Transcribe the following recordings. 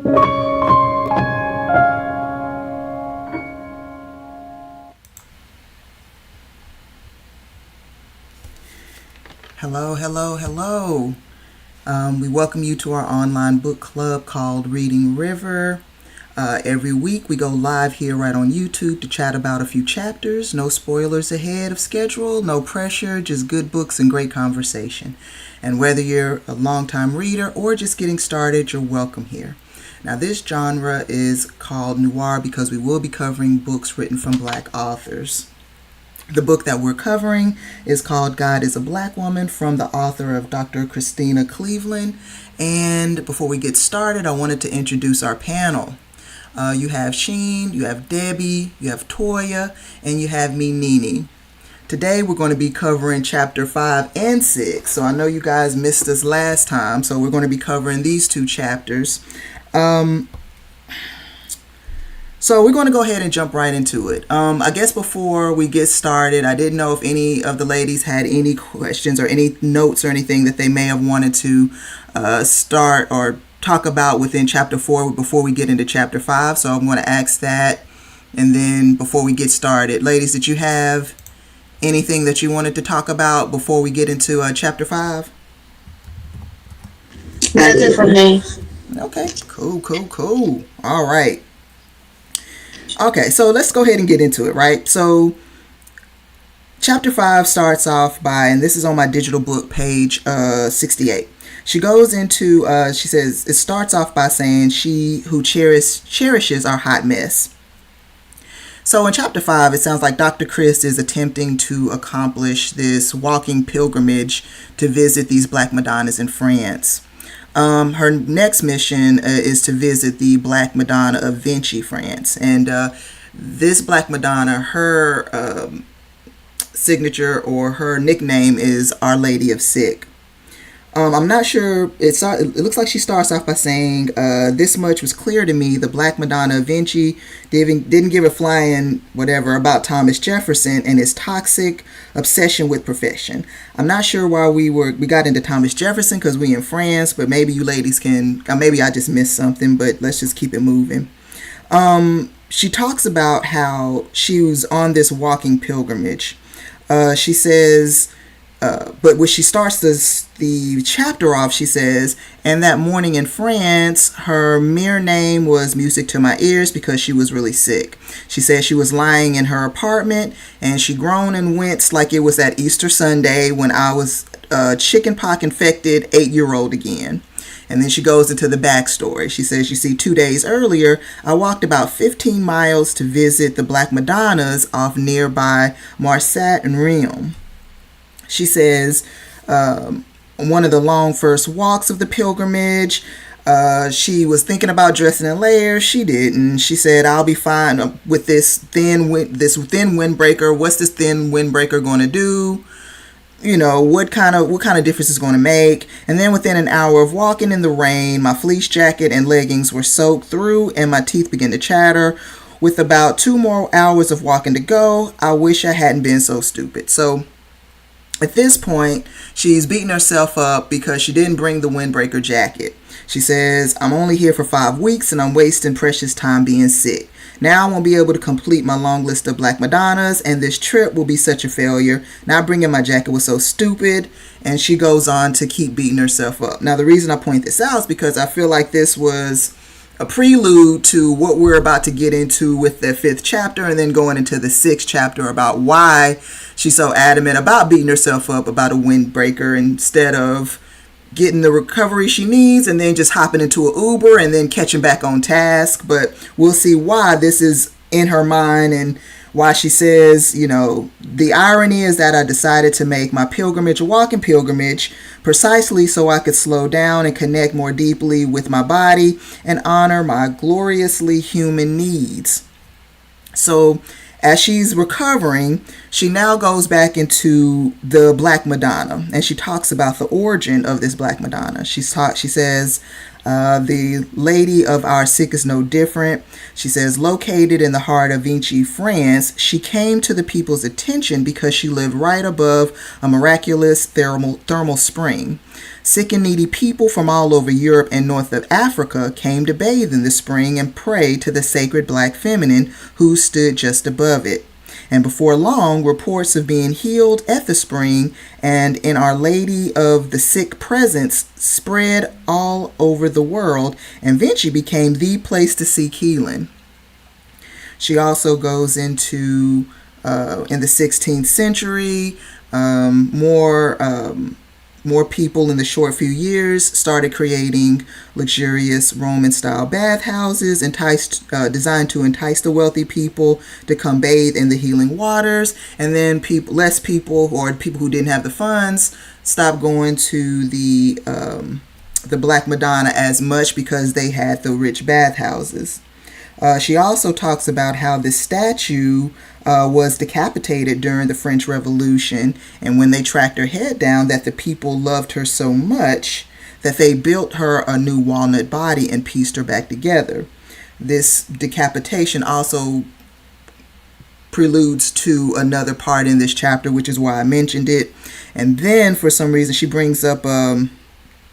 Hello, hello, hello. We welcome you to our online book club called Reading River. Every week we go live here right on YouTube to chat about a few chapters. No spoilers ahead of schedule, no pressure, just good books and great conversation. And whether you're a longtime reader or just getting started, you're welcome here. Now this genre is called Noire because we will be covering books written from Black authors. The book that we're covering is called God is a Black Woman from the author of Dr. Christina Cleveland. And before we get started, I wanted to introduce our panel. You have Sheen, you have Debbie, you have Toya, and you have me, Nene. Today we're going to be covering chapter 5 and 6. So I know you guys missed us last time, so we're going to be covering these two chapters. So we're going to go ahead and jump right into it. I guess before we get started, I didn't know if any of the ladies had any questions or any notes or anything that they may have wanted to start or talk about within chapter 4 before we get into chapter 5. So I'm going to ask that. And then before we get started, ladies, did you have anything that you wanted to talk about before we get into chapter 5? That's it for me. Okay, cool. All right. Okay, so let's go ahead and get into it, right? So chapter 5 starts off by, and this is on my digital book page 68. She goes into, she says, it starts off by saying she who cherishes our hot mess. So in chapter 5, it sounds like Dr. Chris is attempting to accomplish this walking pilgrimage to visit these Black Madonnas in France. Her next mission is to visit the Black Madonna of Vinci, France. And this Black Madonna, her signature or her nickname is Our Lady of Sick. I'm not sure. It looks like she starts off by saying, this much was clear to me. The Black Madonna of Vinci didn't give a flying whatever about Thomas Jefferson and his toxic obsession with profession. I'm not sure why we got into Thomas Jefferson because we in France, but maybe you ladies can, maybe I just missed something, but let's just keep it moving. She talks about how she was on this walking pilgrimage. She says, but when she starts the chapter off, she says, and that morning in France, her mere name was music to my ears because she was really sick. She said she was lying in her apartment and she groaned and winced like it was that Easter Sunday when I was chickenpox infected 8-year-old again. And then she goes into the backstory. She says, you see, 2 days earlier, I walked about 15 miles to visit the Black Madonnas off nearby Marsac and Reims. She says, one of the long first walks of the pilgrimage, she was thinking about dressing in layers. She didn't. She said, I'll be fine with this thin windbreaker. What's this thin windbreaker going to do? You know, what kind of difference it's going to make? And then within an hour of walking in the rain, my fleece jacket and leggings were soaked through and my teeth began to chatter. With about 2 more hours of walking to go, I wish I hadn't been so stupid. So at this point, she's beating herself up because she didn't bring the windbreaker jacket. She says, I'm only here for 5 weeks and I'm wasting precious time being sick. Now I won't be able to complete my long list of Black Madonnas and this trip will be such a failure. Not bringing my jacket was so stupid. And she goes on to keep beating herself up. Now the reason I point this out is because I feel like this was a prelude to what we're about to get into with the 5th chapter and then going into the 6th chapter about why she's so adamant about beating herself up about a windbreaker instead of getting the recovery she needs and then just hopping into an Uber and then catching back on task. But we'll see why this is in her mind and why she says, you know, the irony is that I decided to make my pilgrimage a walking pilgrimage precisely so I could slow down and connect more deeply with my body and honor my gloriously human needs. So as she's recovering, she now goes back into the Black Madonna and she talks about the origin of this Black Madonna. She says, The lady of our sick is no different. She says, located in the heart of Vinci, France, she came to the people's attention because she lived right above a miraculous thermal spring. Sick and needy people from all over Europe and north of Africa came to bathe in the spring and pray to the sacred black feminine who stood just above it. And before long, reports of being healed at the spring and in Our Lady of the Sick presence spread all over the world, and Vinci became the place to seek healing. She also goes into, in the 16th century, more people in the short few years started creating luxurious Roman-style bathhouses designed to entice the wealthy people to come bathe in the healing waters. And then less people, or people who didn't have the funds, stopped going to the Black Madonna as much because they had the rich bathhouses. She also talks about how this statue was decapitated during the French Revolution, and when they tracked her head down, that the people loved her so much that they built her a new walnut body and pieced her back together. This decapitation also preludes to another part in this chapter, which is why I mentioned it. And then for some reason she brings up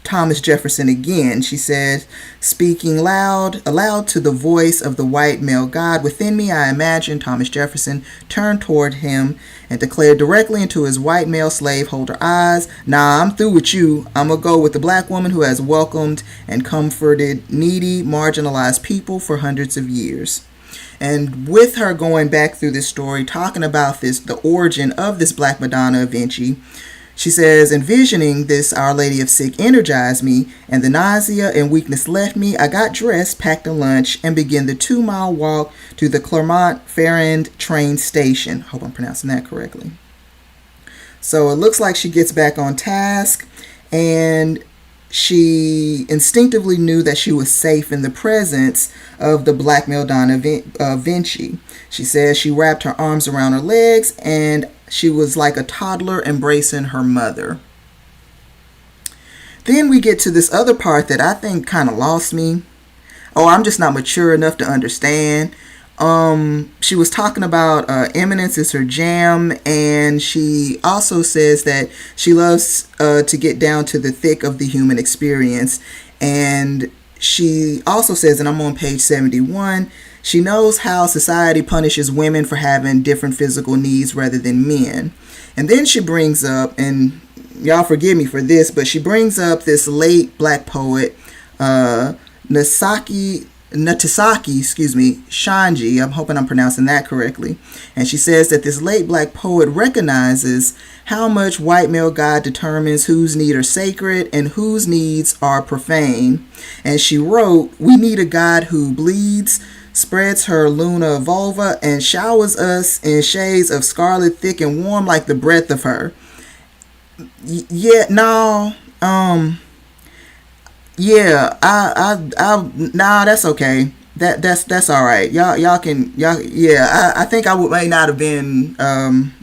Thomas Jefferson again. She says, speaking aloud to the voice of the white male God within me, I imagine Thomas Jefferson turned toward him and declared directly into his white male slaveholder eyes, nah, I'm through with you. I'm going to go with the black woman who has welcomed and comforted needy, marginalized people for hundreds of years. And with her going back through this story, talking about the origin of this Black Madonna of Vinci, she says, envisioning this Our Lady of Sick energized me, and the nausea and weakness left me. I got dressed, packed a lunch, and began the 2-mile walk to the Clermont-Ferrand train station. Hope I'm pronouncing that correctly. So it looks like she gets back on task, and she instinctively knew that she was safe in the presence of the Black Madonna Vinci. She says she wrapped her arms around her legs, and she was like a toddler embracing her mother. Then we get to this other part that I think kind of lost me. Oh, I'm just not mature enough to understand. She was talking about eminence is her jam, and she also says that she loves to get down to the thick of the human experience. And she also says, and I'm on page 71, she knows how society punishes women for having different physical needs rather than men. And then she brings up, and y'all forgive me for this, but she brings up this late black poet, Natasaki Shanji. I'm hoping I'm pronouncing that correctly. And she says that this late black poet recognizes how much white male God determines whose needs are sacred and whose needs are profane. And she wrote, we need a God who bleeds, spreads her Luna vulva, and showers us in shades of scarlet thick and warm like the breath of her. Nah, that's okay. That's all right. I think I may not have been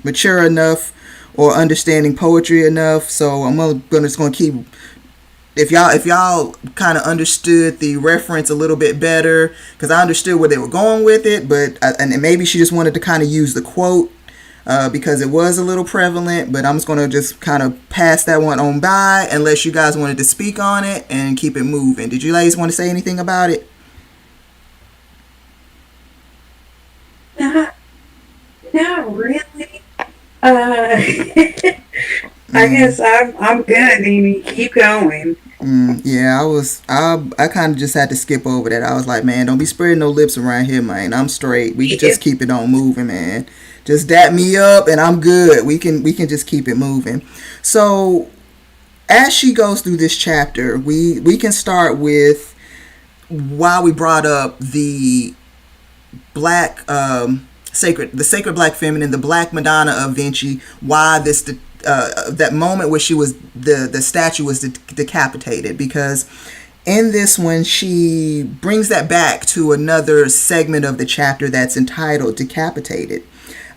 mature enough or understanding poetry enough, so I'm just gonna keep. If y'all kind of understood the reference a little bit better, because I understood where they were going with it, and maybe she just wanted to kind of use the quote because it was a little prevalent, but I'm just going to just kind of pass that one on by unless you guys wanted to speak on it and keep it moving. Did you ladies want to say anything about it? Not really. I guess I'm good, Amy. Keep going. I kind of just had to skip over that. I was like, man, don't be spreading no lips around here, man. I'm straight. We can just keep it on moving, man. Just dap me up and I'm good. We can just keep it moving. So as she goes through this chapter, we can start with why we brought up the black sacred black feminine, the Black Madonna of Vinci, why that moment where she was the statue was decapitated, because in this one she brings that back to another segment of the chapter that's entitled Decapitated.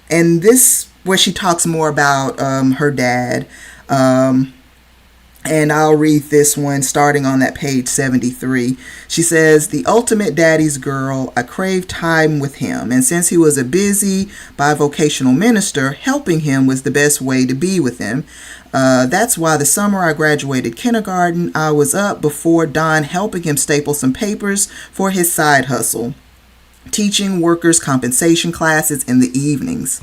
And this where she talks more about her dad, and And I'll read this one starting on that page 73. She says, "The ultimate daddy's girl, I craved time with him. And since he was a busy bivocational minister, helping him was the best way to be with him. That's why the summer I graduated kindergarten, I was up before dawn helping him staple some papers for his side hustle, teaching workers' compensation classes in the evenings.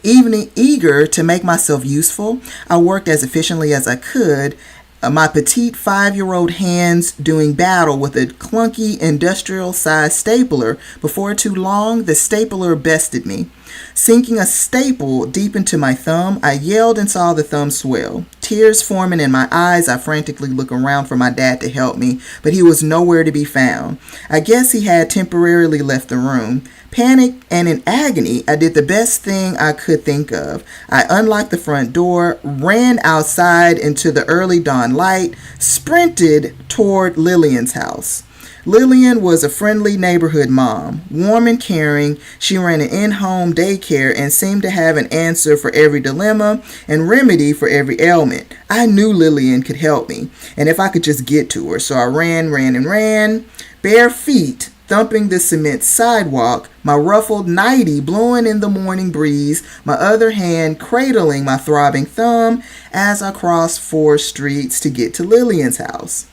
Eager to make myself useful, I worked as efficiently as I could, my petite 5-year-old hands doing battle with a clunky industrial-sized stapler. Before too long, the stapler bested me. Sinking a staple deep into my thumb, I yelled and saw the thumb swell. Tears forming in my eyes, I frantically looked around for my dad to help me, but he was nowhere to be found. I guess he had temporarily left the room. Panicked and in agony, I did the best thing I could think of. I unlocked the front door, ran outside into the early dawn light, sprinted toward Lillian's house. Lillian was a friendly neighborhood mom, warm and caring. She ran an in-home daycare and seemed to have an answer for every dilemma and remedy for every ailment. I knew Lillian could help me, and if I could just get to her. So I ran, bare feet, thumping the cement sidewalk, my ruffled nightie blowing in the morning breeze, my other hand cradling my throbbing thumb as I crossed 4 streets to get to Lillian's house."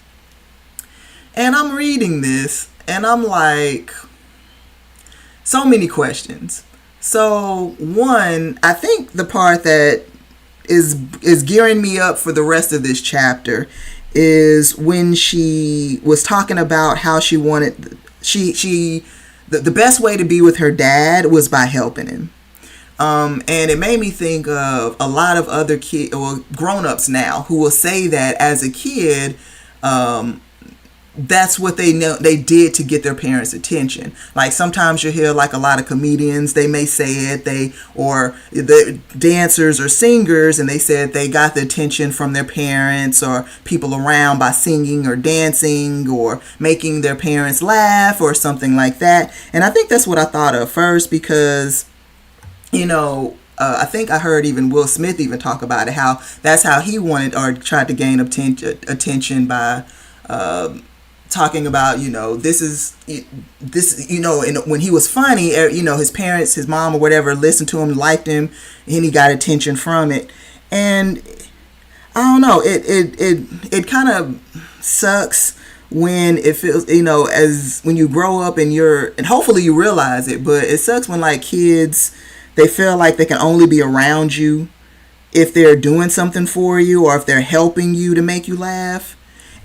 And I'm reading this, and I'm like, so many questions. So, one, I think the part that is gearing me up for the rest of this chapter is when she was talking about how she wanted... The best way to be with her dad was by helping him. And it made me think of a lot of other kids, or grown-ups now, who will say that as a kid, that's what they know they did to get their parents' attention. Like sometimes you hear like a lot of comedians, they may say it, or the dancers or singers, and they said they got the attention from their parents or people around by singing or dancing or making their parents laugh or something like that. And I think that's what I thought of first because, I think I heard even Will Smith even talk about it, how that's how he wanted or tried to gain attention by talking about, this, and when he was funny, his parents, his mom or whatever, listened to him, liked him, and he got attention from it. And I don't know, it kind of sucks when it feels, as when you grow up and hopefully you realize it, but it sucks when like kids, they feel like they can only be around you if they're doing something for you or if they're helping you to make you laugh.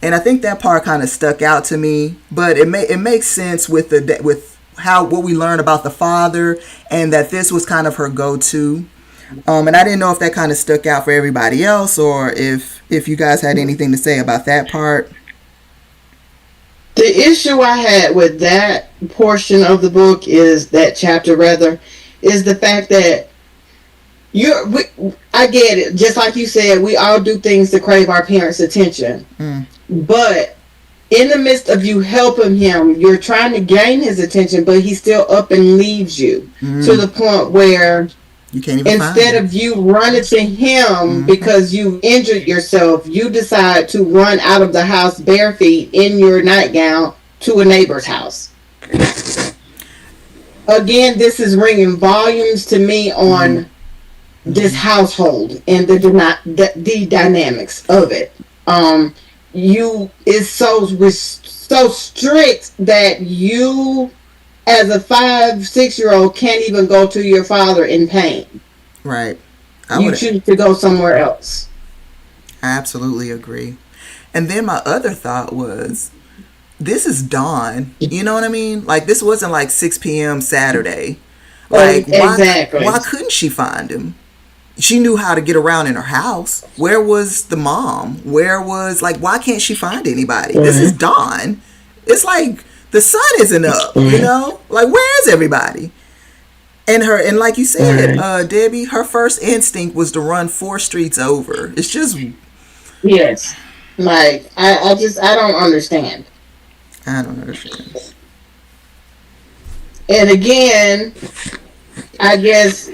And I think that part kind of stuck out to me, but it makes sense with what we learned about the father, and that this was kind of her go-to. And I didn't know if that kind of stuck out for everybody else, or if you guys had anything to say about that part. The issue I had with that portion of the book is that chapter, rather, is the fact that I get it. Just like you said, we all do things to crave our parents' attention. But in the midst of you helping him, you're trying to gain his attention, but he's still up and leaves you to the point where you can't even instead of you running to him because you injured yourself, you decide to run out of the house bare feet in your nightgown to a neighbor's house. Again, this is ringing volumes to me on this household and the dynamics of it. Is so strict that you, as a 5-6-year-old, can't even go to your father in pain. Right. You choose to go somewhere else. I absolutely agree. And then my other thought was, this is dawn. You know what I mean? Like, this wasn't like 6 p.m. Saturday. Like, exactly. Why couldn't she find him? She knew how to get around in her house. Where was the mom? Why can't she find anybody? This is dawn. It's like the sun isn't up, Like, where is everybody? And like you said, Debbie, her first instinct was to run 4 streets over. It's just... Yes. Like, I don't understand. I don't understand. And again, I guess,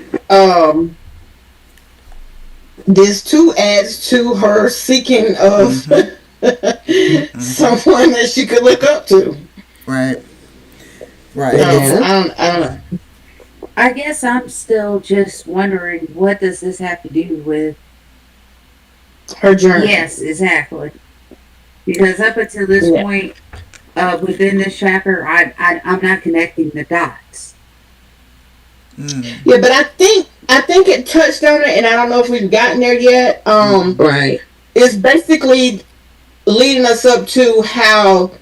this too adds to her seeking of someone that she could look up to. Right. Right. So It's, I don't know. I guess I'm still just wondering what does this have to do with? Her journey. Yes, exactly. Because up until this Yeah. point, within this chapter, I'm not connecting the dots. Yeah, but I think it touched on it, and I don't know if we've gotten there yet. Right. It's basically leading us up to how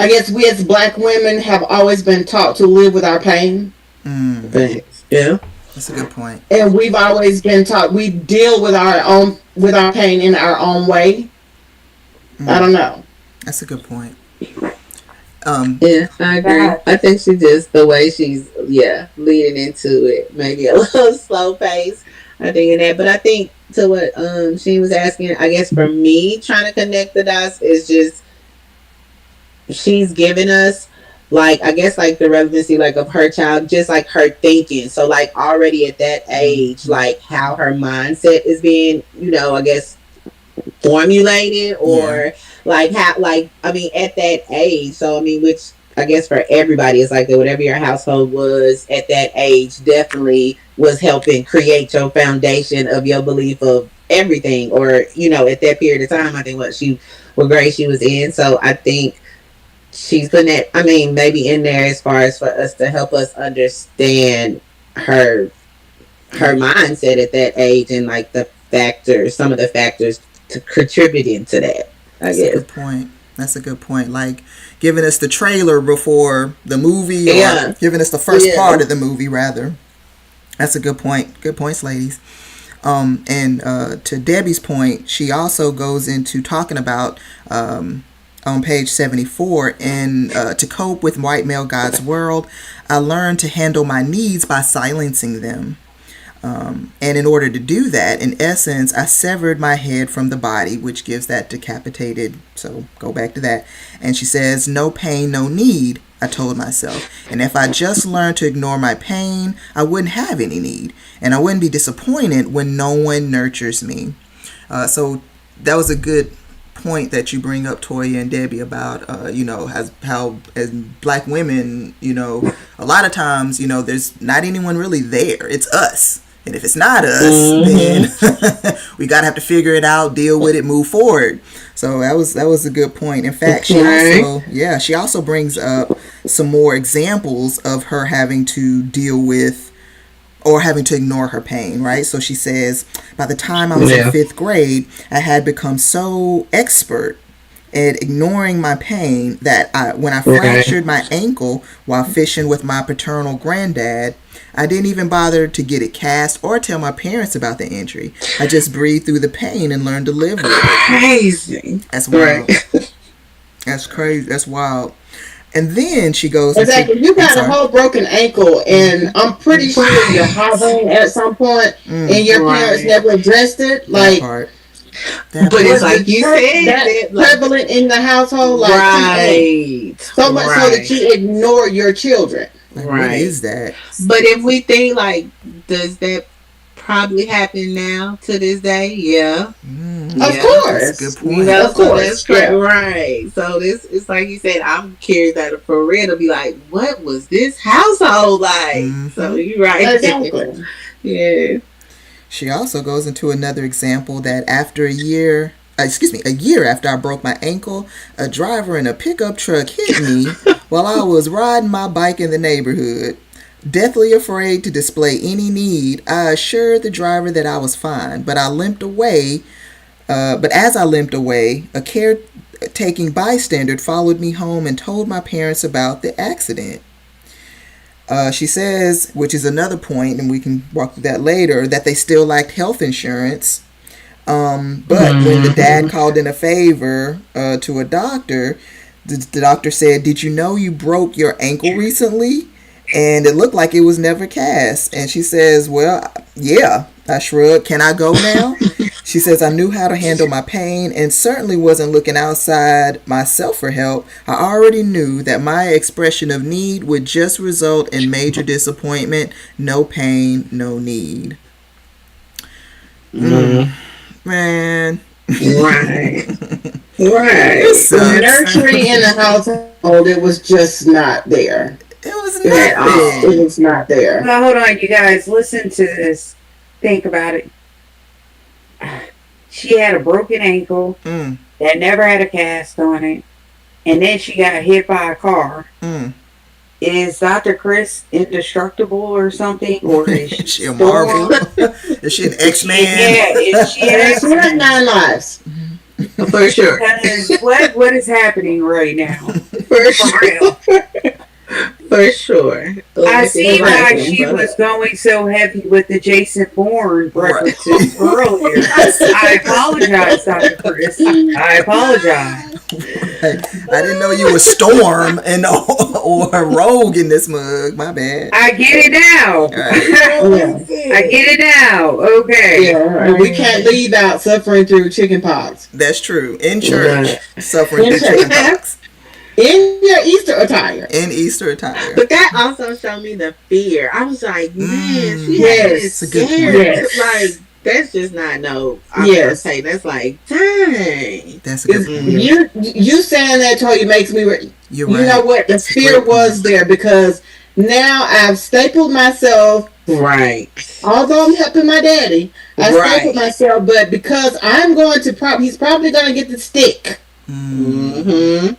I guess we as black women have always been taught to live with our pain, Thanks. Yeah. that's a good point. and we've always been taught we deal with our pain in our own way. I don't know. That's a good point. Yeah, I agree. I think she just the way she's leading into it, maybe a little slow pace. I think in that, but I think to what she was asking, I guess for me trying to connect the dots is just she's giving us like I guess like the relevancy like of her child, just like her thinking. So like already at that age, like how her mindset is being, I guess formulated or like how like I mean at that age. So I mean, which I guess for everybody it's like that. Whatever your household was at that age definitely was helping create your foundation of your belief of everything. Or at that period of time, I think what grade she was in. So I think she's putting that. I mean, maybe in there as far as for us to help us understand her mindset at that age and like some of the factors to contributing to that. That's a good point. That's a good point. Like giving us the trailer before the movie, or giving us the first part of the movie, rather. That's a good point. Good points, ladies. And to Debbie's point, she also goes into talking about on page 74, and to cope with white male God's world, I learned to handle my needs by silencing them. And in order to do that, in essence, I severed my head from the body, which gives that decapitated. So go back to that. And she says, no pain, no need, I told myself. And if I just learned to ignore my pain, I wouldn't have any need. And I wouldn't be disappointed when no one nurtures me. So that was a good point that you bring up, Toya and Debbie, about how as black women, a lot of times, there's not anyone really there. It's us. And if it's not us, then we gotta have to figure it out, deal with it, move forward. So that was a good point. In fact, she also brings up some more examples of her having to deal with or having to ignore her pain, right? So she says, by the time I was in 5th grade, I had become so expert at ignoring my pain that when I fractured my ankle while fishing with my paternal granddad, I didn't even bother to get it cast or tell my parents about the injury. I just breathed through the pain and learned to live with it. Crazy. That's wild. That's crazy. That's wild. And then she goes, exactly. You got a whole broken ankle, and I'm pretty sure you're hovering at some point, and your parents never addressed it. Like, but it's like you said, that prevalent in the household, like so much so that you ignore your children. Like, what is that? But if we think like, does that probably happen now to this day? Yeah. Of course. That's a good point. Of course. That's correct. Right. So this it's like you said, I'm curious that for real to be like, what was this household like? So you're right. Exactly. Yeah. She also goes into another example that after a year after I broke my ankle, a driver in a pickup truck hit me while I was riding my bike in the neighborhood. Deathly afraid to display any need, I assured the driver that I was fine, but I limped away. But as I limped away, a caretaking bystander followed me home and told my parents about the accident. She says, which is another point, and we can walk through that later, that they still lacked health insurance. But when the dad called in a favor to a doctor, the doctor said, did you know you broke your ankle recently? And it looked like it was never cast. And she says, well, yeah. I shrugged. Can I go now? She says, I knew how to handle my pain and certainly wasn't looking outside myself for help. I already knew that my expression of need would just result in major disappointment. No pain, no need. Man. Right. It sucks. Nurturing in the household, it was just not there. It was At all. It nothing. was not there. Well, hold on, you guys. Listen to this. Think about it. She had a broken ankle Mm, that never had a cast on it, and then she got hit by a car. mm. Is Dr. Chris indestructible or something? Or is Is she she a Marvel? Is she an X-Man? Yeah, is she an It's not X-Men? 9 lives. For sure. Because what is happening right now? For For real. For sure. I see why she was going so heavy with the Jason Bourne references earlier. I apologize, Dr. Chris. I apologize. I didn't know you were Storm and or a Rogue in this mug. My bad. I get it now. Yeah. I get it now. Okay. Yeah, and we can't leave out suffering through chicken pox. That's true. In church, Right. suffering In through church. chickenpox. In your Easter attire. In Easter attire. But that also showed me the fear. I was like, man, she Yes, has it's a good scared. point. Yes. Like, that's just not no. I'm Yes. gonna say that's like, dang. That's a good It's- point. you saying that, Toya, makes me. You're You right. know what? The fear great was there because now I've stapled myself. Right. Although I'm helping my daddy, I Right. stapled myself. But because I'm going to he's probably going to get the stick. Mm.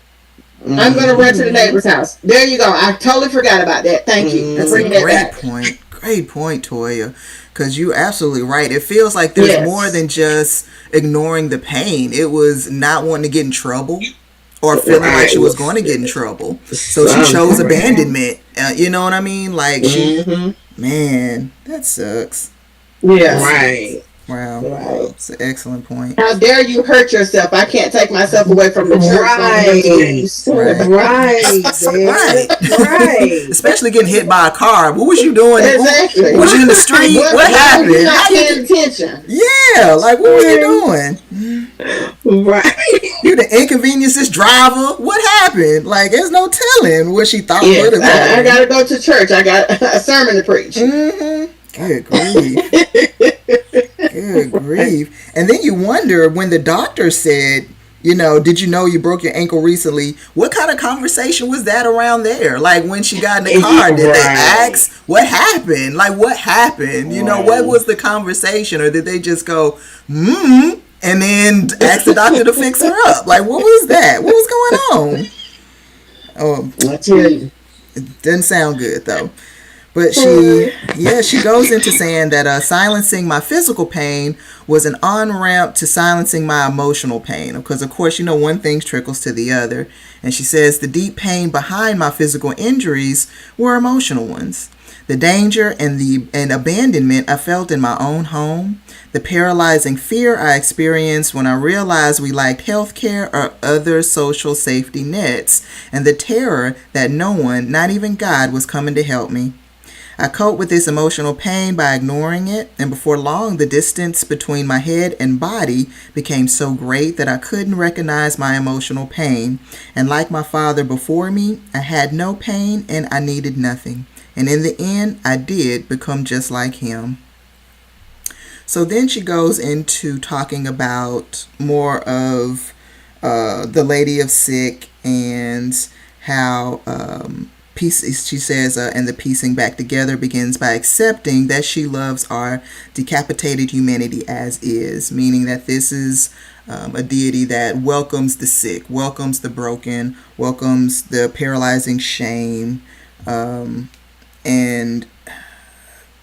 I'm going to run to the neighbor's house. There you go. I totally forgot about that. Thank you. That's Bring a that great back. point. Great point, Toya. Because you're absolutely right. It feels like there's Yes. more than just ignoring the pain. It was not wanting to get in trouble or feeling like she was going to get in trouble. So she chose abandonment. You know what I mean? Like, man, that sucks. Yes. Right. Wow. Right. It's an excellent point. How dare you hurt yourself? I can't take myself away from the church. Right. Right. Right. Especially getting hit by a car. What was you doing? Exactly. Was you in the street? What happened? You're not How you- paying attention. Yeah, like what were you doing? Right. You the inconvenience this driver. What happened? Like there's no telling what she thought Yes, would have I happened. got to go to church. I got a sermon to preach. Mm-hmm. Good grief. Good grief. And then you wonder when the doctor said, you know, did you know you broke your ankle recently? What kind of conversation was that around there? Like when she got in the car, did they ask what happened? Like what happened? You know, what was the conversation? Or did they just go, and then ask the doctor to fix her up? Like what was that? What was going on? Oh, I tell you. it doesn't sound good though. But she goes into saying that silencing my physical pain was an on-ramp to silencing my emotional pain. Because, of course, you know, one thing trickles to the other. And she says the deep pain behind my physical injuries were emotional ones. The danger and abandonment I felt in my own home. The paralyzing fear I experienced when I realized we lacked health care or other social safety nets. And the terror that no one, not even God, was coming to help me. I coped with this emotional pain by ignoring it, and before long, the distance between my head and body became so great that I couldn't recognize my emotional pain. And like my father before me, I had no pain and I needed nothing. And in the end, I did become just like him. So then she goes into talking about more of the Lady of Sick and how she says, and the piecing back together begins by accepting that she loves our decapitated humanity as is, meaning that this is a deity that welcomes the sick, welcomes the broken, welcomes the paralyzing shame, and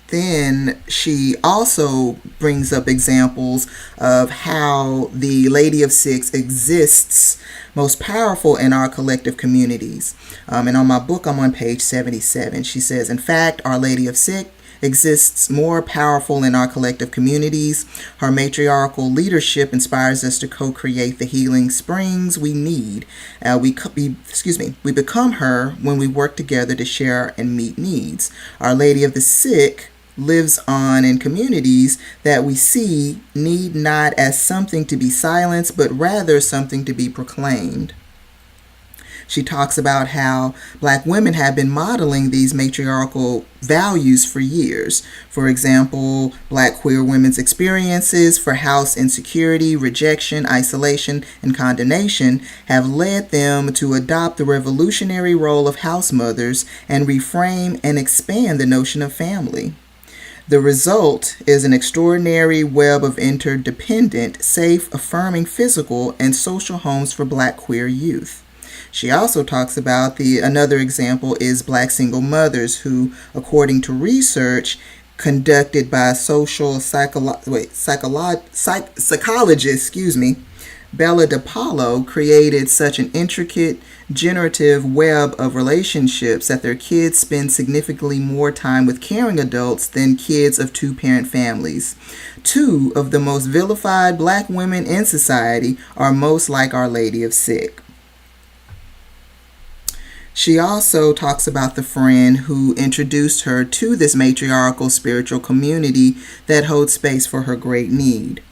then she also brings up examples of how the Lady of Six exists most powerful in our collective communities. And on my book, I'm on page 77. She says, in fact, Our Lady of Six exists more powerful in our collective communities. Her matriarchal leadership inspires us to co-create the healing springs we need. We become her when we work together to share and meet needs. Our Lady of the Sick lives on in communities that we see need not as something to be silenced, but rather something to be proclaimed. She talks about how black women have been modeling these matriarchal values for years. For example, black queer women's experiences for house insecurity, rejection, isolation, and condemnation have led them to adopt the revolutionary role of house mothers and reframe and expand the notion of family. The result is an extraordinary web of interdependent, safe, affirming physical and social homes for black queer youth. She also talks about another example is black single mothers who, according to research conducted by psychologist, Bella DePaulo, created such an intricate generative web of relationships that their kids spend significantly more time with caring adults than kids of two-parent families. Two of the most vilified black women in society are most like Our Lady of Sick. She also talks about the friend who introduced her to this matriarchal spiritual community that holds space for her great need.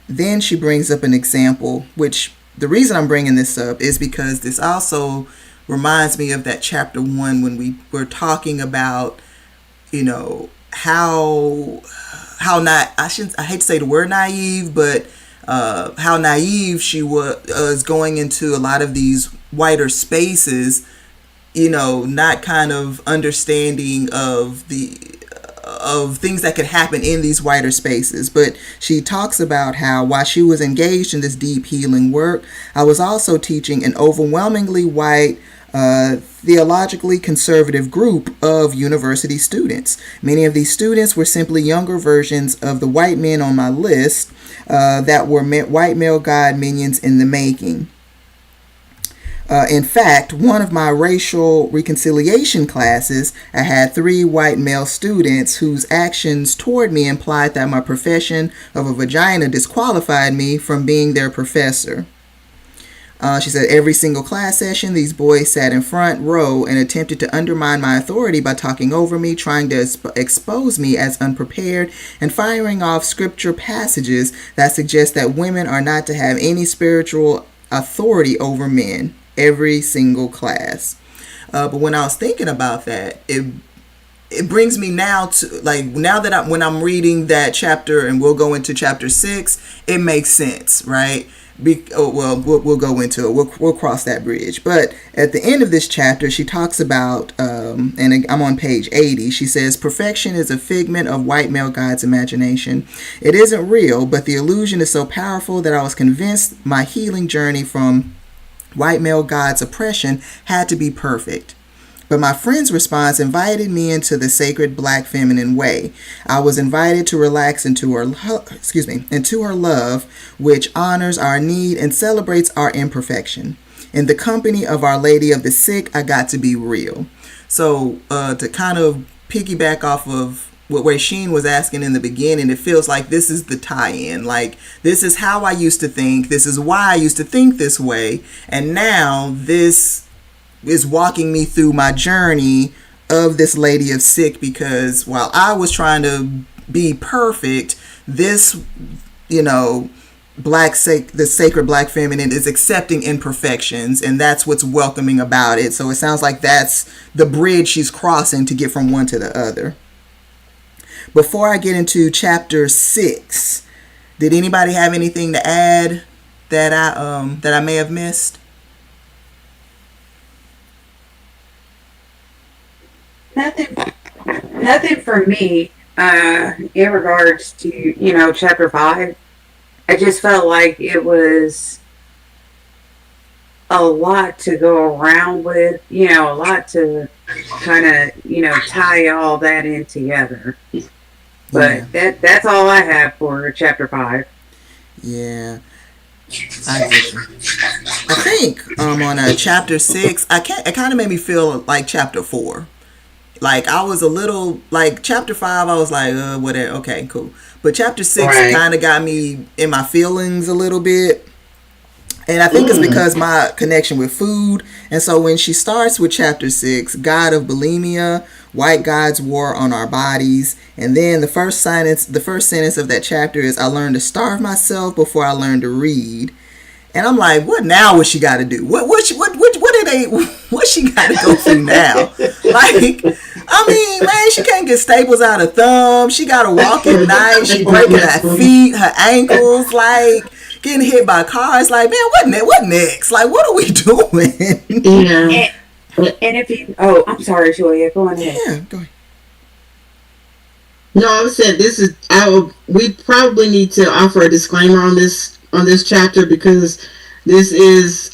Then she brings up an example, which the reason I'm bringing this up is because this also reminds me of that chapter 1 when we were talking about, how not, I hate to say the word naive, but how naive she was going into a lot of these whiter spaces, not kind of understanding of things that could happen in these wider spaces. But she talks about how while she was engaged in this deep healing work, I was also teaching an overwhelmingly white, theologically conservative group of university students. Many of these students were simply younger versions of the white men on my list that were white male God minions in the making. In fact, one of my racial reconciliation classes, I had 3 white male students whose actions toward me implied that my profession of a vagina disqualified me from being their professor. She said, every single class session, these boys sat in front row and attempted to undermine my authority by talking over me, trying to expose me as unprepared, and firing off scripture passages that suggest that women are not to have any spiritual authority over men. Every single class. But when I was thinking about that, it brings me now to, now that when I'm reading that chapter, and we'll go into chapter 6, it makes sense, right? We'll go into it. We'll cross that bridge. But at the end of this chapter, she talks about, and I'm on page 80, she says, perfection is a figment of white male God's imagination. It isn't real, but the illusion is so powerful that I was convinced my healing journey from white male God's oppression had to be perfect. But my friend's response invited me into the sacred black feminine way. I was invited to relax into her love, which honors our need and celebrates our imperfection. In the company of Our Lady of the Sick, I got to be real. So to kind of piggyback off of what Sheen was asking in the beginning, it feels like this is the tie-in. Like, this is how I used to think. This is why I used to think this way. And now this is walking me through my journey of this Lady of Sick, because while I was trying to be perfect, this, the sacred black feminine is accepting imperfections, and that's what's welcoming about it. So it sounds like that's the bridge she's crossing to get from one to the other. Before I get into chapter 6, did anybody have anything to add that I may have missed? Nothing for me in regards to chapter 5. I just felt like it was a lot to go around with, a lot to kind of tie all that in together. But that's all I have for chapter 5. Yeah, I get you. I think on chapter 6, it kind of made me feel like chapter 4. Like, I was a little, like, chapter 5, I was like, whatever, okay, cool. But chapter 6 kind of got me in my feelings a little bit. And I think it's because my connection with food. And so when she starts with chapter 6, God of bulimia, white God's war on our bodies. And then the first sentence of that chapter is, I learned to starve myself before I learned to read. And I'm like, what now? What she got to do? What did they? What she got to go through now? Like, I mean, man, she can't get staples out her thumb. She got to walk at night. She breaking her feet, her ankles, like getting hit by cars. Like, man, what next? Like, what are we doing? Yeah. And if you, oh, I'm sorry, Julia, go on ahead. Yeah, go ahead. No, I said this is. We probably need to offer a disclaimer on this chapter because this is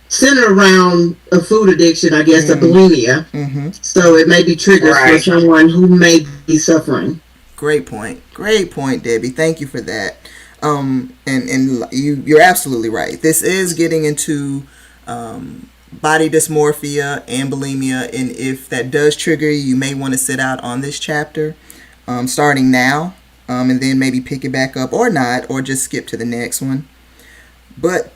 centered around a food addiction, I guess, a bulimia. Mm-hmm. So it may be triggers for someone who may be suffering. Great point, Debbie. Thank you for that. And you're absolutely right. This is getting into body dysmorphia and bulimia, and if that does trigger you, you may want to sit out on this chapter starting now, and then maybe pick it back up or not, or just skip to the next one. But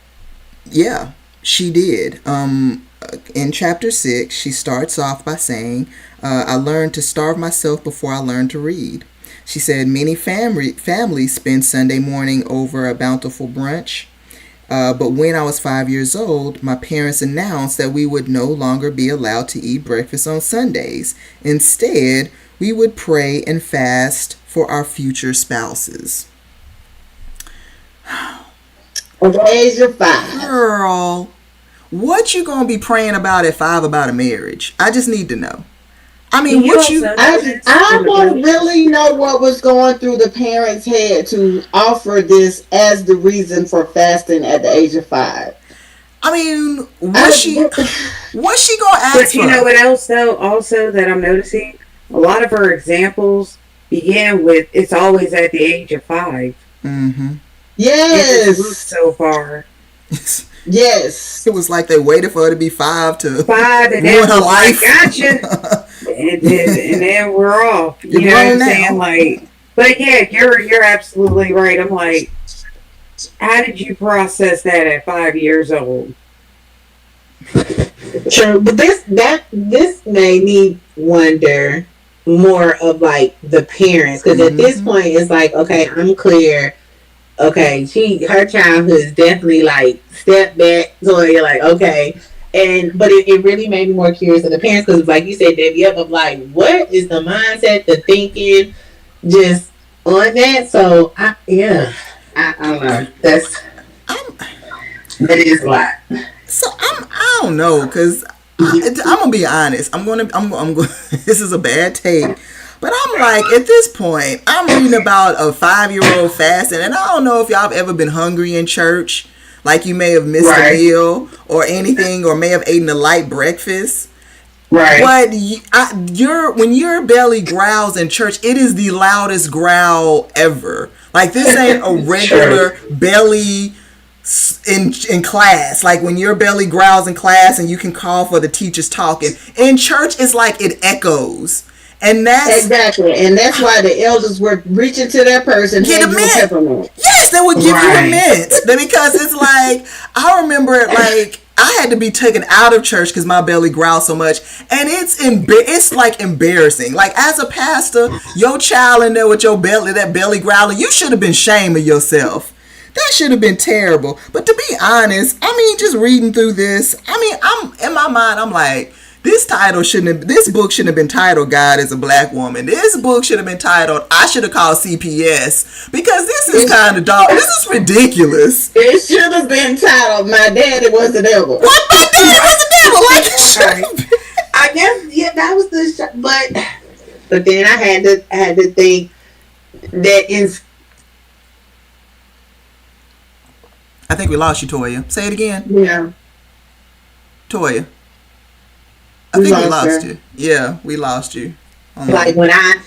yeah, she did. In chapter 6, she starts off by saying, I learned to starve myself before I learned to read. She said many families spend Sunday morning over a bountiful brunch. But when I was 5 years old, my parents announced that we would no longer be allowed to eat breakfast on Sundays. Instead, we would pray and fast for our future spouses. At the age of 5. Girl, what you gonna be praying about at 5 about a marriage? I just need to know. I mean, I don't really know what was going through the parents' head to offer this as the reason for fasting at the age of 5. I mean, what's she gonna ask But you know what else, though, also that I'm noticing? A lot of her examples begin with, it's always at the age of 5. Mm-hmm. Yes. So far. Yes. It was like they waited for her to be 5 to and ruin her life. Gotcha. and then we're off. You know what I'm saying? Like, but yeah, you're absolutely right. I'm like, how did you process that at 5 years old? True, but this made me wonder more of like the parents, because at this point it's like, okay, I'm clear. Okay, her childhood is definitely like step back, so you're like, okay. But it really made me more curious of the parents, because like you said, Debbie, I'm like, what is the mindset, the thinking, just on that? So I don't know. That is a lot. So I don't know, because I'm gonna be honest. I'm going. This is a bad take. But I'm like, at this point, I'm reading about a 5-year-old fasting, and I don't know if y'all have ever been hungry in church, like you may have missed a meal or anything, or may have eaten a light breakfast. Right. But when your belly growls in church, it is the loudest growl ever. Like, this ain't a regular belly in class. Like when your belly growls in class and you can call for the teachers talking. In church, it's like it echoes. And that's exactly, and that's why the elders were reaching to that person. Get a mint. Yes, they would give you a mint, because it's like, I remember like I had to be taken out of church because my belly growled so much, and it's like embarrassing. Like, as a pastor, your child in there with that belly growling, you should have been ashamed of yourself. That should have been terrible. But to be honest, I mean, just reading through this, I mean, I'm in my mind, I'm like, this book shouldn't have been titled God is a Black Woman. This book should have been titled, I should have called CPS, because this is kind of dark. This is ridiculous. It should have been titled My Daddy Was the Devil. What? My Daddy Was the Devil? Like, it should have been. I guess, yeah, that was the but then I had to think that in. I think we lost you, Toya. Say it again. Yeah. Toya. I think we lost you. Yeah, we lost you. Like when I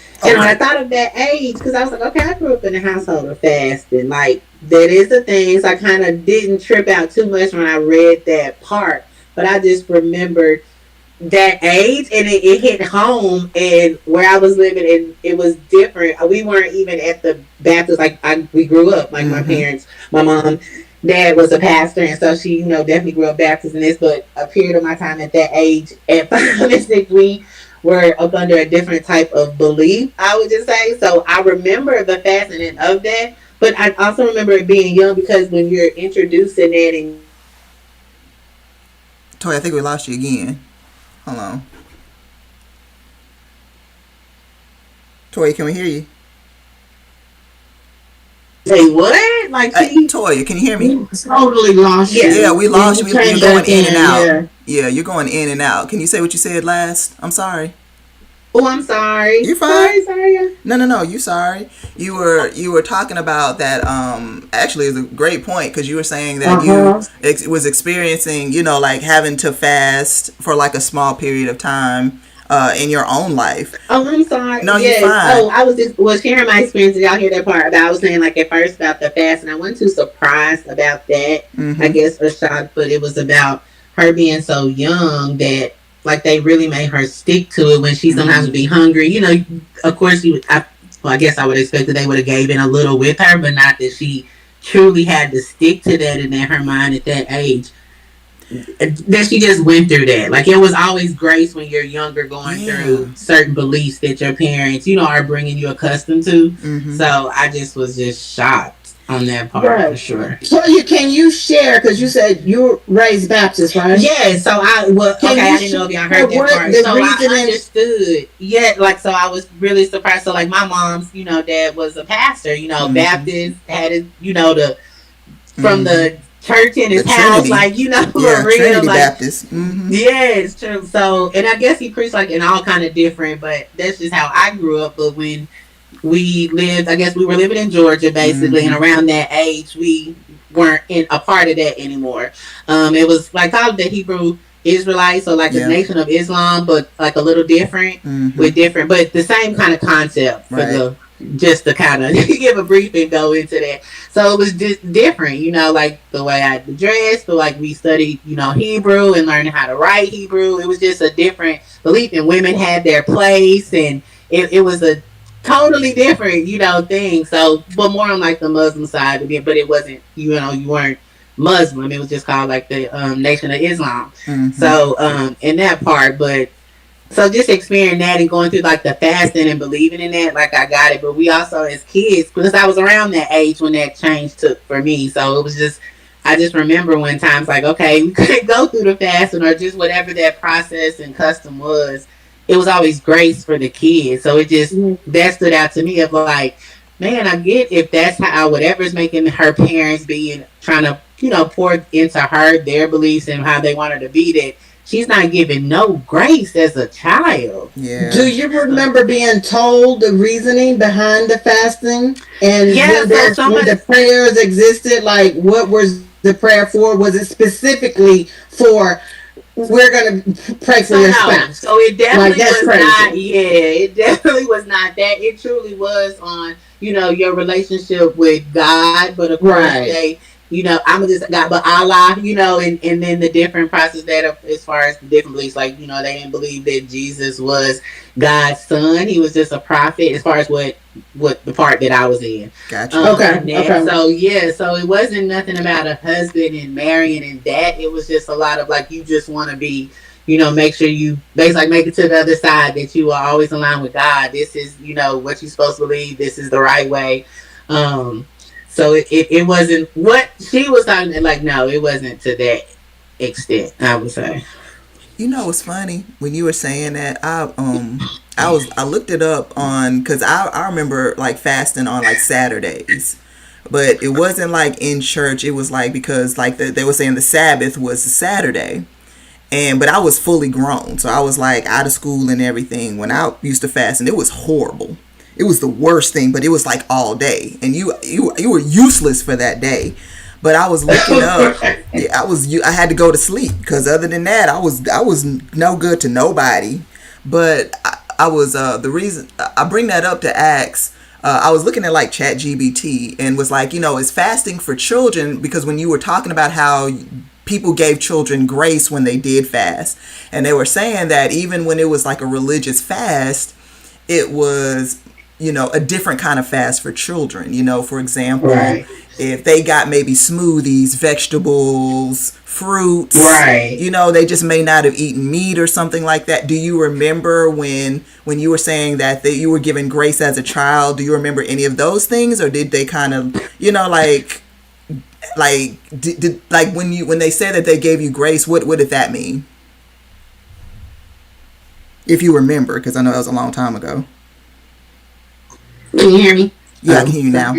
thought of that age, because I was like, okay, I grew up in a household of fasting. Like, that is the thing. So I kind of didn't trip out too much when I read that part. But I just remembered that age, and it hit home, and where I was living, and it was different. We weren't even at the Baptist. Like, we grew up, like my parents, my mom. Dad was a pastor, and so she, definitely grew up Baptist in this, but a period of my time at that age, at 5 and 6, we were up under a different type of belief, I would just say. So I remember the fascinating of that, But I also remember it being young because when you're introducing that and Toy, I think we lost you again. Hold on. Toy, can we hear you? say what? Like, see, Toya, can you hear me? Totally lost you. Yeah, we lost you. You're going in and out. Yeah. Yeah, you're going in and out. Can you say what you said last? I'm sorry. oh, I'm sorry. You're fine. Sorry. No. You sorry. You were talking about that. Actually, it's a great point because you were saying that you was experiencing, like having to fast for like a small period of time, in your own life. Oh, I'm sorry. No, yes. you're fine. Oh, I was sharing my experience. Did y'all hear that part? That I was saying like at first about the fast, and I wasn't too surprised about that. Mm-hmm. I guess or shocked, but it was about her being so young that like they really made her stick to it when she sometimes would be hungry. Of course, I guess I would expect that they would have gave in a little with her, but not that she truly had to stick to that in her mind at that age. That she just went through that. Like it was always grace when you're younger, going through certain beliefs that your parents, are bringing you accustomed to. Mm-hmm. So I just was just shocked on that part for sure. So can you share? Because you said you're raised Baptist, right? Yeah. So I didn't know if y'all heard that part. So I understood. Yeah. Like so, I was really surprised. So like my mom's, dad was a pastor. Baptist had his, from the church in his house, like real Trinity like, Baptist. Mm-hmm. Yeah, it's true. So, and I guess he preached like in all kind of different, but that's just how I grew up. But when we lived, I guess we were living in Georgia basically, and around that age, we weren't in a part of that anymore. It was like called the Hebrew Israelites, so like a nation of Islam, but like a little different with different, but the same kind of concept for just to kind of give a brief and go into that. So it was just different, like the way I dressed, but like we studied, Hebrew and learning how to write Hebrew. It was just a different belief, and women had their place, and it was a totally different, thing. So, but more on like the Muslim side of it, but it wasn't, you weren't Muslim. It was just called like the Nation of Islam. So, in that part, but so just experiencing that and going through like the fasting and believing in that, like I got it. But we also as kids, because I was around that age when that change took for me. So it was just, I just remember when times like, okay, we couldn't go through the fasting or just whatever that process and custom was. It was always grace for the kids. So it just, that stood out to me of like, man, I get if that's how whatever's making her parents be and trying to, pour into her their beliefs and how they want her to be, that she's not giving no grace as a child. Yeah. Do you remember being told the reasoning behind the fasting? And when the prayers existed, like what was the prayer for? Was it specifically for we're gonna pray for your spouse? So it definitely was not. Yeah, it definitely was not that. It truly was on your relationship with God, but of course they. I'm just God, but Allah, and then the different process that as far as the different beliefs, like, they didn't believe that Jesus was God's son. He was just a prophet as far as what the part that I was in. Gotcha. Okay. So, so it wasn't nothing about a husband and marrying and that. It was just a lot of like, you just want to be, make sure you basically make it to the other side, that you are always aligned with God. This is, what you're supposed to believe. This is the right way. So it wasn't what she was talking like. No, it wasn't to that extent, I would say. It's funny when you were saying that. I looked it up on because I remember like fasting on like Saturdays, but it wasn't like in church. It was like because like they were saying the Sabbath was a Saturday, but I was fully grown, so I was like out of school and everything when I used to fast, and it was horrible. It was the worst thing, but it was like all day, and you were useless for that day. But I was looking up. I had to go to sleep because other than that, I was no good to nobody. But I was the reason I bring that up to ask. I was looking at like ChatGPT and was like, is fasting for children, because when you were talking about how people gave children grace when they did fast, and they were saying that even when it was like a religious fast, it was a different kind of fast for children. For example, Right. if they got maybe smoothies, vegetables, fruits, Right. they just may not have eaten meat or something like that. Do you remember when you were saying that you were given grace as a child? Do you remember any of those things, or did they kind of, did when they said that they gave you grace, what did that mean? If you remember, because I know that was a long time ago. Can you hear me? Yeah, I can hear you now.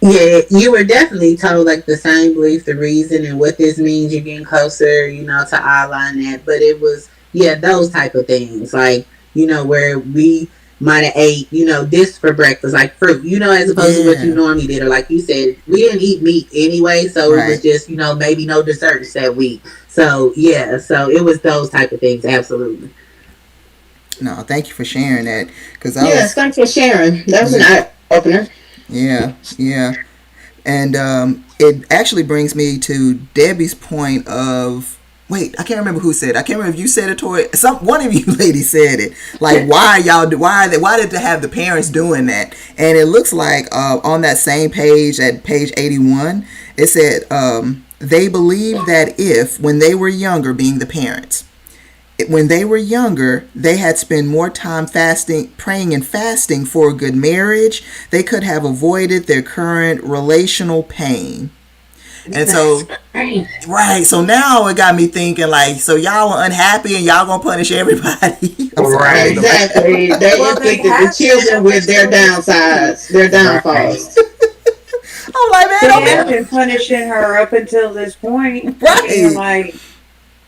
Yeah, you were definitely told like the same belief, the reason, and what this means. You're getting closer, to Allah and that. But it was, those type of things, like where we might have ate, this for breakfast, like fruit, as opposed to what you normally did, or like you said, we didn't eat meat anyway, so it was just, maybe no desserts that week. So so it was those type of things, absolutely. No, thank you for sharing that. Yes, thanks for sharing. That was an eye opener. Yeah. And it actually brings me to Debbie's point of, wait, I can't remember who said it. I can't remember if you said it, Tori. One of you ladies said it. Like, why did they have the parents doing that? And it looks like on that same page, at page 81, it said they believed that if, when they were younger, being the parents, when they were younger, they had spent more time praying and fasting for a good marriage, they could have avoided their current relational pain. And so, right. So now it got me thinking, like, so y'all were unhappy and y'all gonna punish everybody. Right, exactly. They inflicted the children with their downsides, their downfalls. I'm like, man, they have been punishing her up until this point. Right. And like,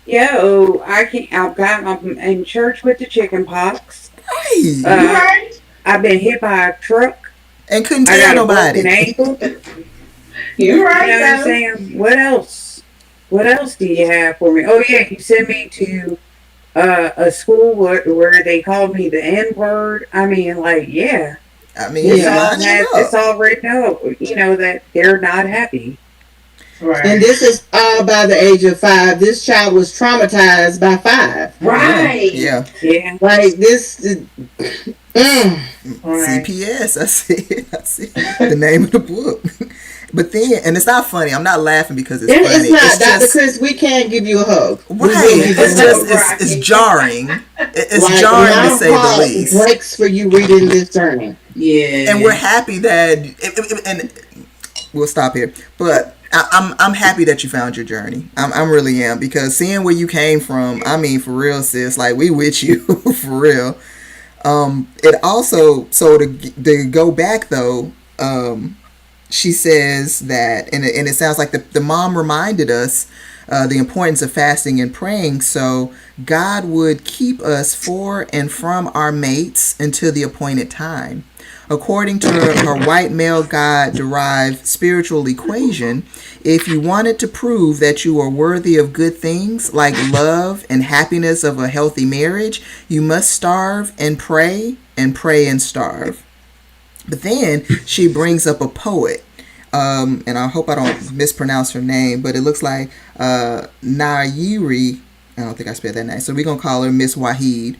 I'm in church with the chicken pox. Right. I've been hit by a truck and couldn't tell nobody. You're right. You know what I'm saying? What else? What else do you have for me? Oh yeah, you sent me to a school where they called me the N-word. I mean, like, yeah. I mean, it's all written up. That they're not happy. Right. And this is all by the age of 5. This child was traumatized by 5. Right. Yeah. Like this. CPS. I see the name of the book. But then, and it's not funny. I'm not laughing because it's funny. It's not, Dr. Chris. We can't give you a hug. Right. It's jarring. It's like, jarring to say the least. Breaks for you reading this journey. Yeah. And we're happy that, and we'll stop here. But I'm happy that you found your journey. I really am, because seeing where you came from, I mean, for real, sis, like, we with you for real. It also, so to go back though, she says that, and it sounds like the mom reminded us the importance of fasting and praying, so God would keep us for and from our mates until the appointed time. According to her white male God-derived spiritual equation, if you wanted to prove that you are worthy of good things like love and happiness of a healthy marriage, you must starve and pray and starve. But then she brings up a poet, and I hope I don't mispronounce her name, but it looks like Noire. I don't think I spelled that name, so we're going to call her Miss Wahid.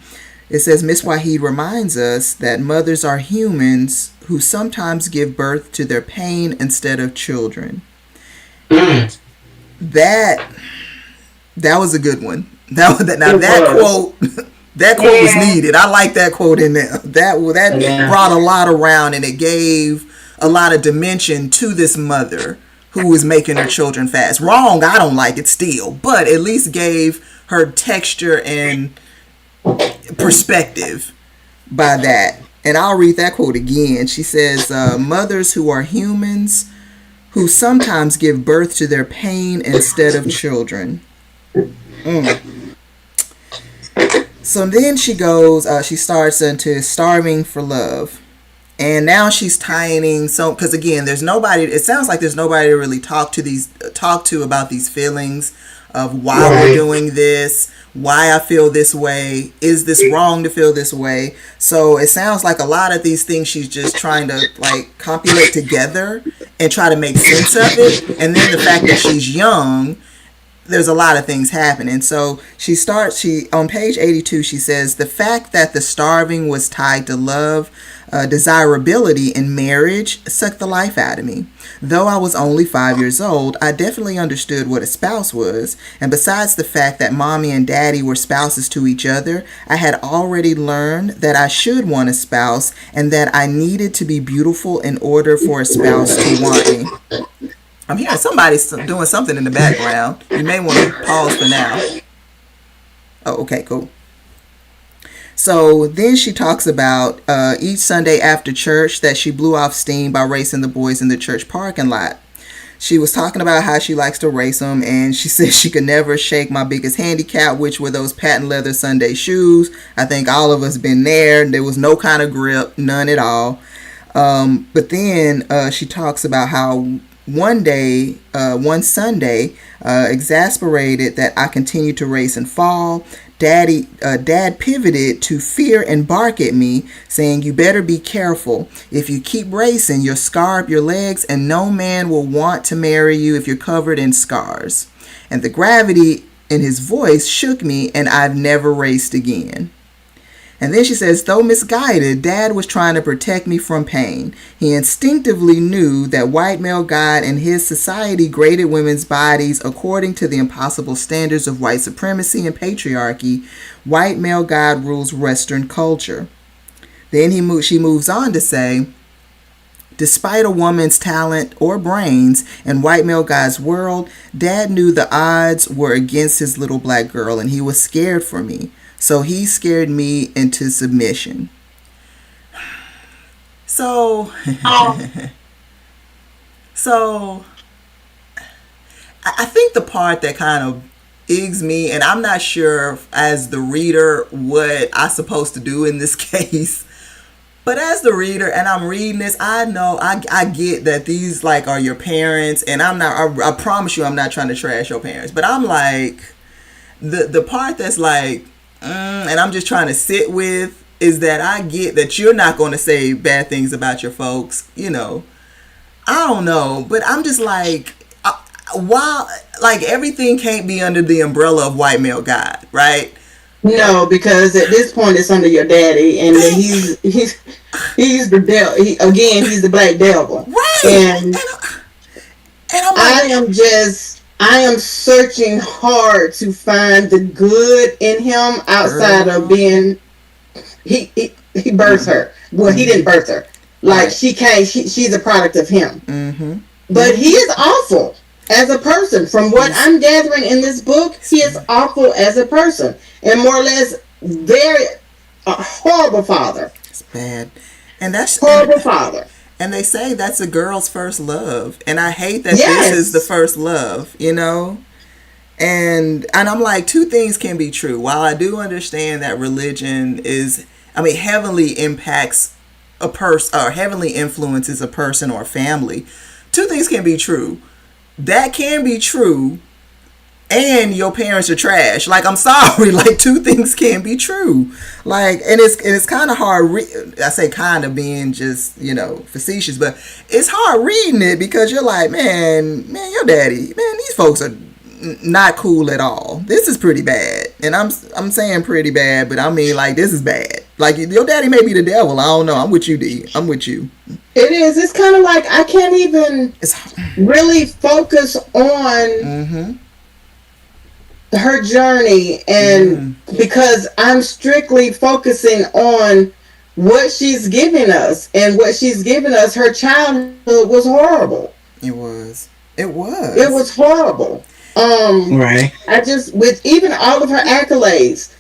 It says, Miss Wahid reminds us that mothers are humans who sometimes give birth to their pain instead of children. That was a good one. That quote was needed. I like that quote in there. That brought a lot around, and it gave a lot of dimension to this mother who was making her children fast. Wrong, I don't like it still, but at least gave her texture and perspective by that. And I'll read that quote again. She says, mothers who are humans who sometimes give birth to their pain instead of children. So then she goes, she starts into starving for love. And now she's tying, so, because again, it sounds like there's nobody to really talk to about these feelings of why we're doing this, why I feel this way, is this wrong to feel this way. So it sounds like a lot of these things she's just trying to like compilate together and try to make sense of it. And then the fact that she's young there's a lot of things happening. So she on page 82, she says, the fact that the starving was tied to love, desirability in marriage sucked the life out of me. Though I was only 5 years old, I definitely understood what a spouse was. And besides the fact that mommy and daddy were spouses to each other, I had already learned that I should want a spouse and that I needed to be beautiful in order for a spouse to want me. I'm hearing somebody doing something in the background. You may want to pause for now. Oh, okay, cool. So then she talks about each Sunday after church that she blew off steam by racing the boys in the church parking lot. She was talking about how she likes to race them, and she said she could never shake my biggest handicap, which were those patent leather Sunday shoes. I think all of us been there. There was no kind of grip, none at all. But then she talks about how one Sunday, exasperated that I continued to race and fall, Dad pivoted to fear and bark at me, saying, "You better be careful. If you keep racing, you'll scar up your legs, and no man will want to marry you if you're covered in scars." And the gravity in his voice shook me, and I've never raced again. And then she says, though misguided, Dad was trying to protect me from pain. He instinctively knew that white male God and his society graded women's bodies according to the impossible standards of white supremacy and patriarchy. White male God rules Western culture. Then she moves on to say, despite a woman's talent or brains in white male God's world, Dad knew the odds were against his little black girl, and he was scared for me. So he scared me into submission. So I think the part that kind of eggs me, and I'm not sure as the reader what I'm supposed to do in this case, but as the reader, and I'm reading this, I know I get that these like are your parents, and I promise you I'm not trying to trash your parents, but I'm like the part that's like and I'm just trying to sit with is that I get that you're not going to say bad things about your folks, you know. I don't know, but I'm just like, while like everything can't be under the umbrella of white male God, right? No, because at this point it's under your daddy, and he's the devil. He's the black devil, right? And I'm like, I am searching hard to find the good in him outside of being. He birthed her. Well, he didn't birth her. Like she's a product of him. Mm-hmm. But he is awful as a person. From what I'm gathering in this book, he is awful as a person, and more or less very a horrible father. It's bad, and that's horrible father. And they say that's a girl's first love. And I hate that this is the first love, you know? And I'm like, two things can be true. While I do understand that religion heavily impacts a person, or heavily influences a person or family, two things can be true. That can be true, and your parents are trash. Like, I'm sorry, like, two things can be true. Like, and it's kind of hard. I say kind of being just, you know, facetious, but it's hard reading it because you're like, man, your daddy, man, these folks are not cool at all. This is pretty bad, and I'm saying pretty bad, but I mean, like, this is bad. Like, your daddy may be the devil. I don't know. I'm with you, D. I'm with you. It is. It's kind of like I can't even really focus on her journey, and because I'm strictly focusing on what she's giving us, and what she's giving us, her childhood was horrible. It was horrible. Right. I just, with even all of her accolades,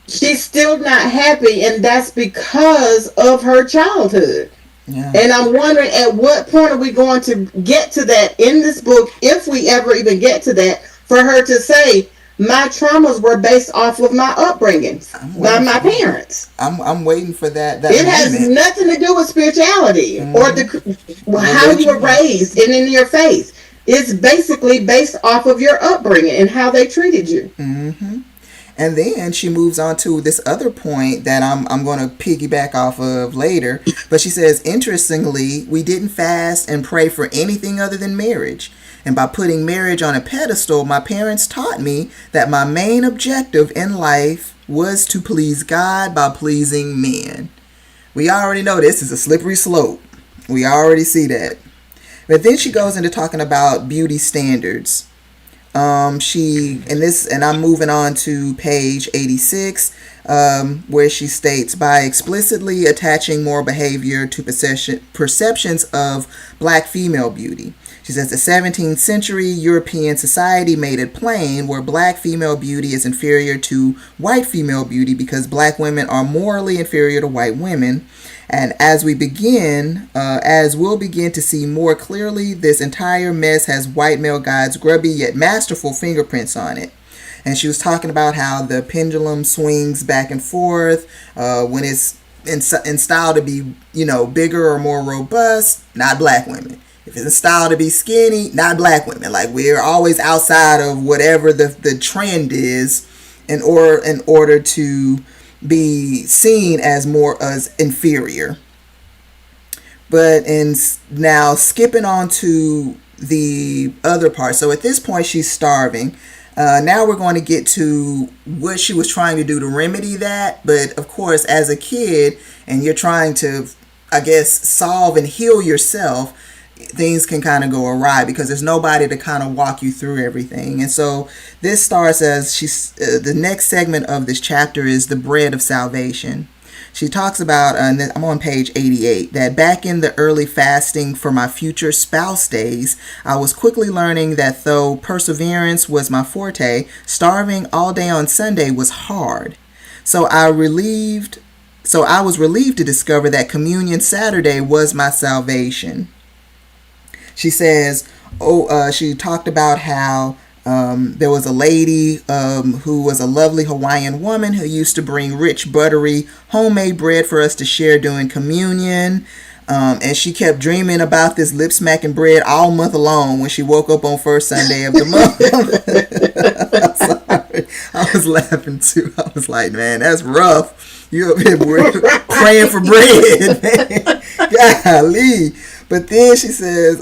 she's still not happy, and that's because of her childhood. Yeah. And I'm wondering, at what point are we going to get to that in this book, if we ever even get to that, for her to say, my traumas were based off of my upbringing by my parents. I'm waiting for that it has nothing to do with spirituality or how you were raised and in your faith. It's basically based off of your upbringing and how they treated you. And then she moves on to this other point that I'm going to piggyback off of later. But she says, interestingly, we didn't fast and pray for anything other than marriage. And by putting marriage on a pedestal, my parents taught me that my main objective in life was to please God by pleasing men. We already know this is a slippery slope. We already see that. But then she goes into talking about beauty standards. I'm moving on to page 86, where she states, by explicitly attaching moral behavior to perceptions of black female beauty. She says the 17th century European society made it plain where black female beauty is inferior to white female beauty because black women are morally inferior to white women. And as we'll begin to see more clearly, this entire mess has white male guides' grubby yet masterful fingerprints on it. And she was talking about how the pendulum swings back and forth when it's in style to be, bigger or more robust, not black women. If it's in style to be skinny, not black women. Like, we're always outside of whatever the trend is in order to be seen as more as inferior. But now skipping on to the other part. So at this point she's starving. Now we're going to get to what she was trying to do to remedy that. But of course, as a kid and you're trying to, I guess, solve and heal yourself, things can kind of go awry because there's nobody to kind of walk you through everything. And so this starts as the next segment of this chapter is the bread of salvation. She talks about, I'm on page 88, that back in the early fasting for my future spouse days, I was quickly learning that though perseverance was my forte, starving all day on Sunday was hard. So I was relieved to discover that Communion Saturday was my salvation. She says, she talked about how there was a lady who was a lovely Hawaiian woman who used to bring rich, buttery, homemade bread for us to share during communion. And she kept dreaming about this lip-smacking bread all month long when she woke up on first Sunday of the month. I'm sorry. I was laughing too. I was like, man, that's rough. You up here praying for bread, man. Golly. But then she says,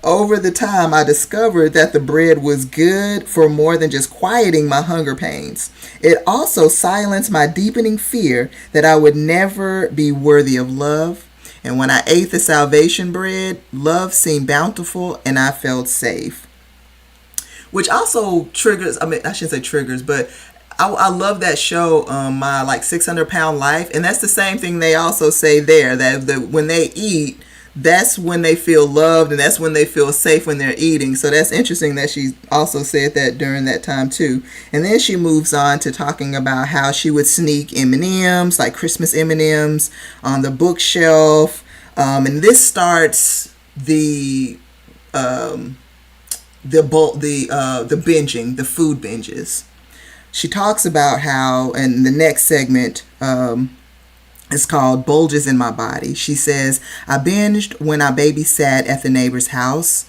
over the time, I discovered that the bread was good for more than just quieting my hunger pains. It also silenced my deepening fear that I would never be worthy of love. And when I ate the salvation bread, love seemed bountiful and I felt safe. Which also triggers, I shouldn't say triggers, but I love that show, My 600-Pound Life. And that's the same thing they also say there, that when they eat, that's when they feel loved and that's when they feel safe when they're eating. So that's interesting that she also said that during that time too. And then she moves on to talking about how she would sneak M&Ms, like Christmas M&Ms, on the bookshelf. And this starts the binging, the food binges. She talks about how, in the next segment, it's called Bulges in My Body. She says, I binged when I babysat at the neighbor's house,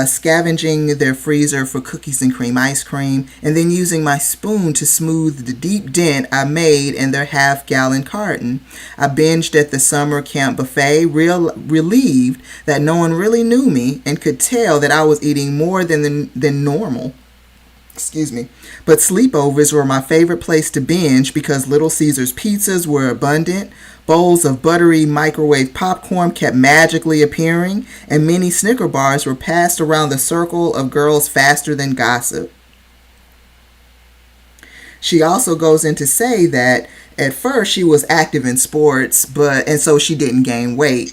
scavenging their freezer for cookies and cream ice cream, and then using my spoon to smooth the deep dent I made in their half-gallon carton. I binged at the summer camp buffet, relieved that no one really knew me and could tell that I was eating more than normal. Excuse me. But sleepovers were my favorite place to binge because Little Caesars pizzas were abundant, bowls of buttery microwave popcorn kept magically appearing, and many Snicker bars were passed around the circle of girls faster than gossip. She also goes in to say that at first she was active in sports, and so she didn't gain weight.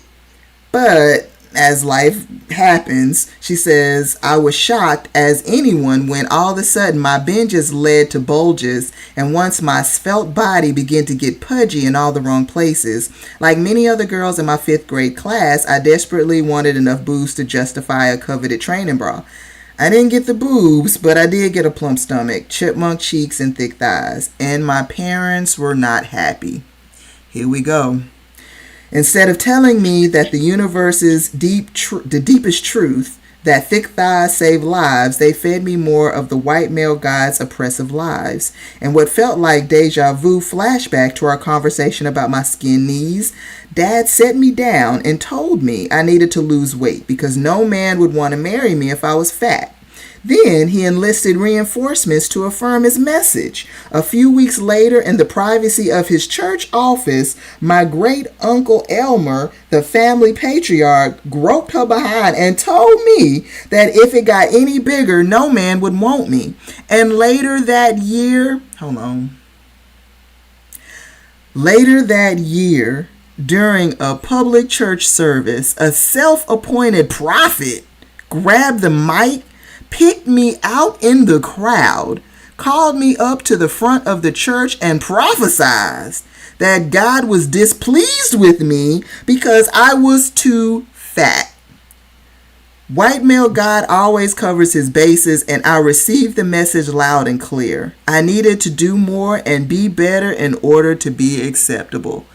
But as life happens, she says, I was shocked as anyone when all of a sudden my binges led to bulges, and once my svelte body began to get pudgy in all the wrong places. Like many other girls in my 5th grade class, I desperately wanted enough boobs to justify a coveted training bra. I didn't get the boobs, but I did get a plump stomach, chipmunk cheeks, and thick thighs, and my parents were not happy. Here we go. Instead of telling me that the universe's the deepest truth, that thick thighs save lives, they fed me more of the white male God's oppressive lives. And what felt like deja vu flashback to our conversation about my skin knees, Dad set me down and told me I needed to lose weight because no man would want to marry me if I was fat. Then he enlisted reinforcements to affirm his message. A few weeks later, in the privacy of his church office, my great uncle Elmer, the family patriarch, groped her behind and told me that if it got any bigger, no man would want me. And later that year, during a public church service, a self-appointed prophet grabbed the mic, picked me out in the crowd, called me up to the front of the church, and prophesied that God was displeased with me because I was too fat. White male God always covers his bases, and I received the message loud and clear. I needed to do more and be better in order to be acceptable.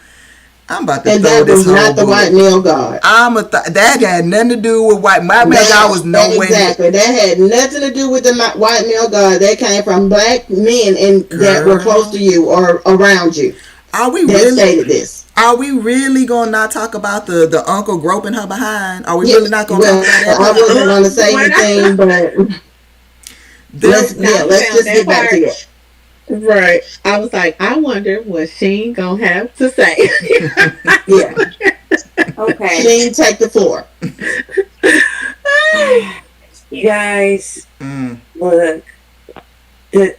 I'm about to and throw that this was whole not the book. white male God. That had nothing to do with white. My male God was no way. Exactly. That had nothing to do with the white male God. That came from black men that were close to you or around you. Are we stated this? Are we really gonna not talk about the uncle groping her behind? Are we really not gonna talk about that? I wasn't gonna say anything, but let's just get back to it. Right. I was like, I wonder what Sheen gonna have to say. Yeah. Okay. Sheen, take the floor. You guys, look. At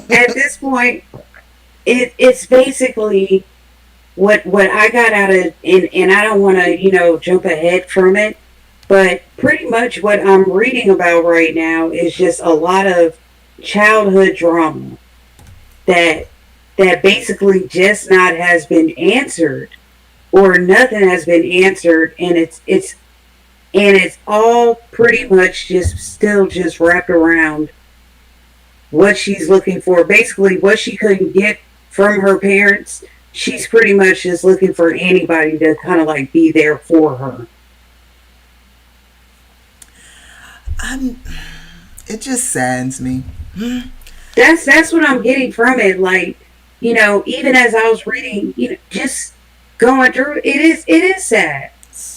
this point, it's basically what I got out of, and I don't want to jump ahead from it, but pretty much what I'm reading about right now is just a lot of childhood drama that basically just not has been answered, or nothing has been answered, and it's all pretty much just wrapped around what she's looking for. Basically, what she couldn't get from her parents, she's pretty much just looking for anybody to kind of like be there for her. It just saddens me. That's what I'm getting from it. Like, even as I was reading, just going through, it is sad.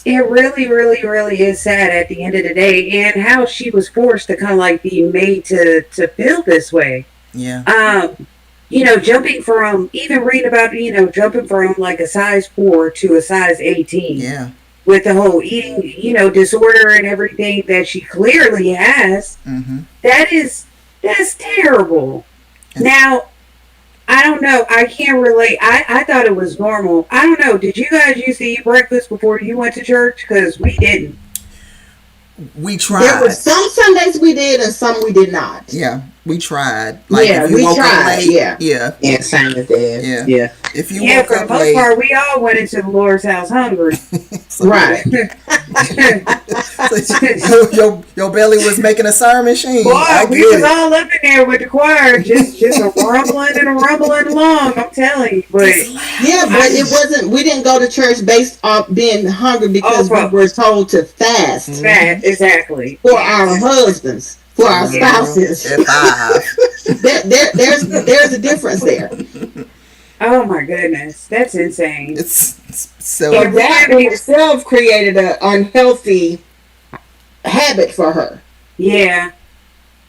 It really, really, really is sad at the end of the day, and how she was forced to kind of like be made to feel this way. Yeah. Jumping from, even reading about, jumping from like a size 4 to a size 18. Yeah. With the whole eating, disorder and everything that she clearly has. Mm-hmm. That's terrible. Now, I don't know. I can't relate. I thought it was normal. I don't know. Did you guys used to eat breakfast before you went to church? Because we didn't. We tried. There were some Sundays we did and some we did not. Yeah, we tried. Like, yeah, if you we woke tried. Up late, yeah. Yeah, same as that. Yeah. If you woke for up the most late, part, we all went into the Lord's house hungry. Right. So your belly was making a sermon, Sheen. Boy, we was all up in there with the choir, just a rumbling and a rumbling along. I'm telling you, but yeah, but it wasn't. We didn't go to church based off being hungry because we were told to fast. Fast, exactly. For our husbands, for our spouses. There's a difference there. Oh my goodness, that's insane. It's so. And that in itself created an unhealthy habit for her. Yeah.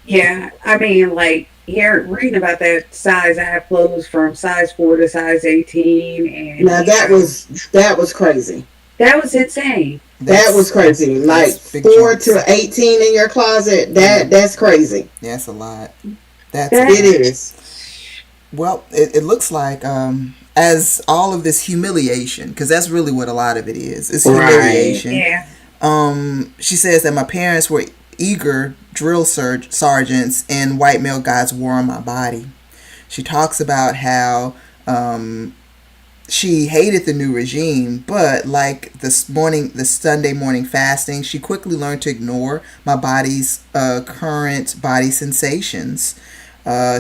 I mean, like, reading about that size, I have clothes from size 4 to size 18, and now that was crazy. That was insane. That was crazy. Like 4 to 18 in your closet. That's crazy. Yeah, that's a lot. It is. Well, it looks like as all of this humiliation, because that's really what a lot of it is. It's humiliation. Right. Yeah. She says that my parents were eager drill sergeants and white male God's war on my body. She talks about how she hated the new regime, but like the Sunday morning fasting, she quickly learned to ignore my body's current body sensations.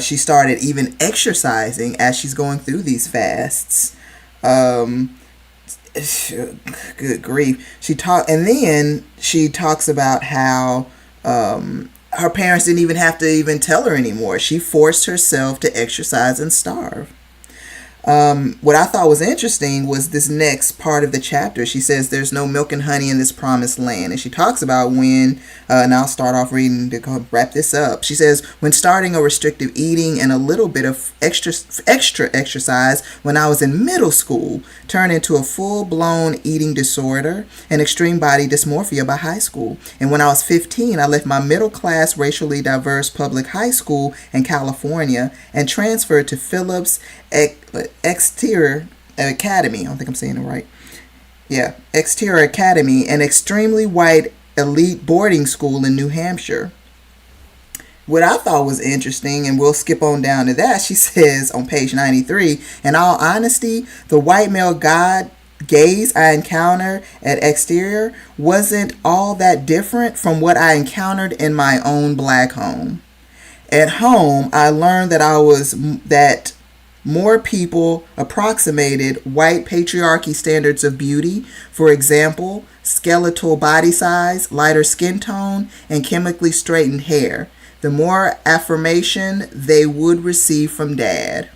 She started even exercising as she's going through these fasts. good grief. And then she talks about how her parents didn't even have to even tell her anymore. She forced herself to exercise and starve. What I thought was interesting was this next part of the chapter. She says there's no milk and honey in this promised land. And she talks about when, and I'll start off reading to wrap this up. She says, when starting a restrictive eating and a little bit of extra exercise when I was in middle school turned into a full-blown eating disorder and extreme body dysmorphia by high school. And when I was 15, I left my middle-class, racially diverse public high school in California and transferred to Phillips Exterior Academy. I don't think I'm saying it right. Yeah, Exterior Academy, an extremely white elite boarding school in New Hampshire. What I thought was interesting, and we'll skip on down to that, she says on page 93, in all honesty, the white male gaze I encountered at Exterior wasn't all that different from what I encountered in my own black home. At home, I learned that more people approximated white patriarchy standards of beauty, for example, skeletal body size, lighter skin tone, and chemically straightened hair, the more affirmation they would receive from dad.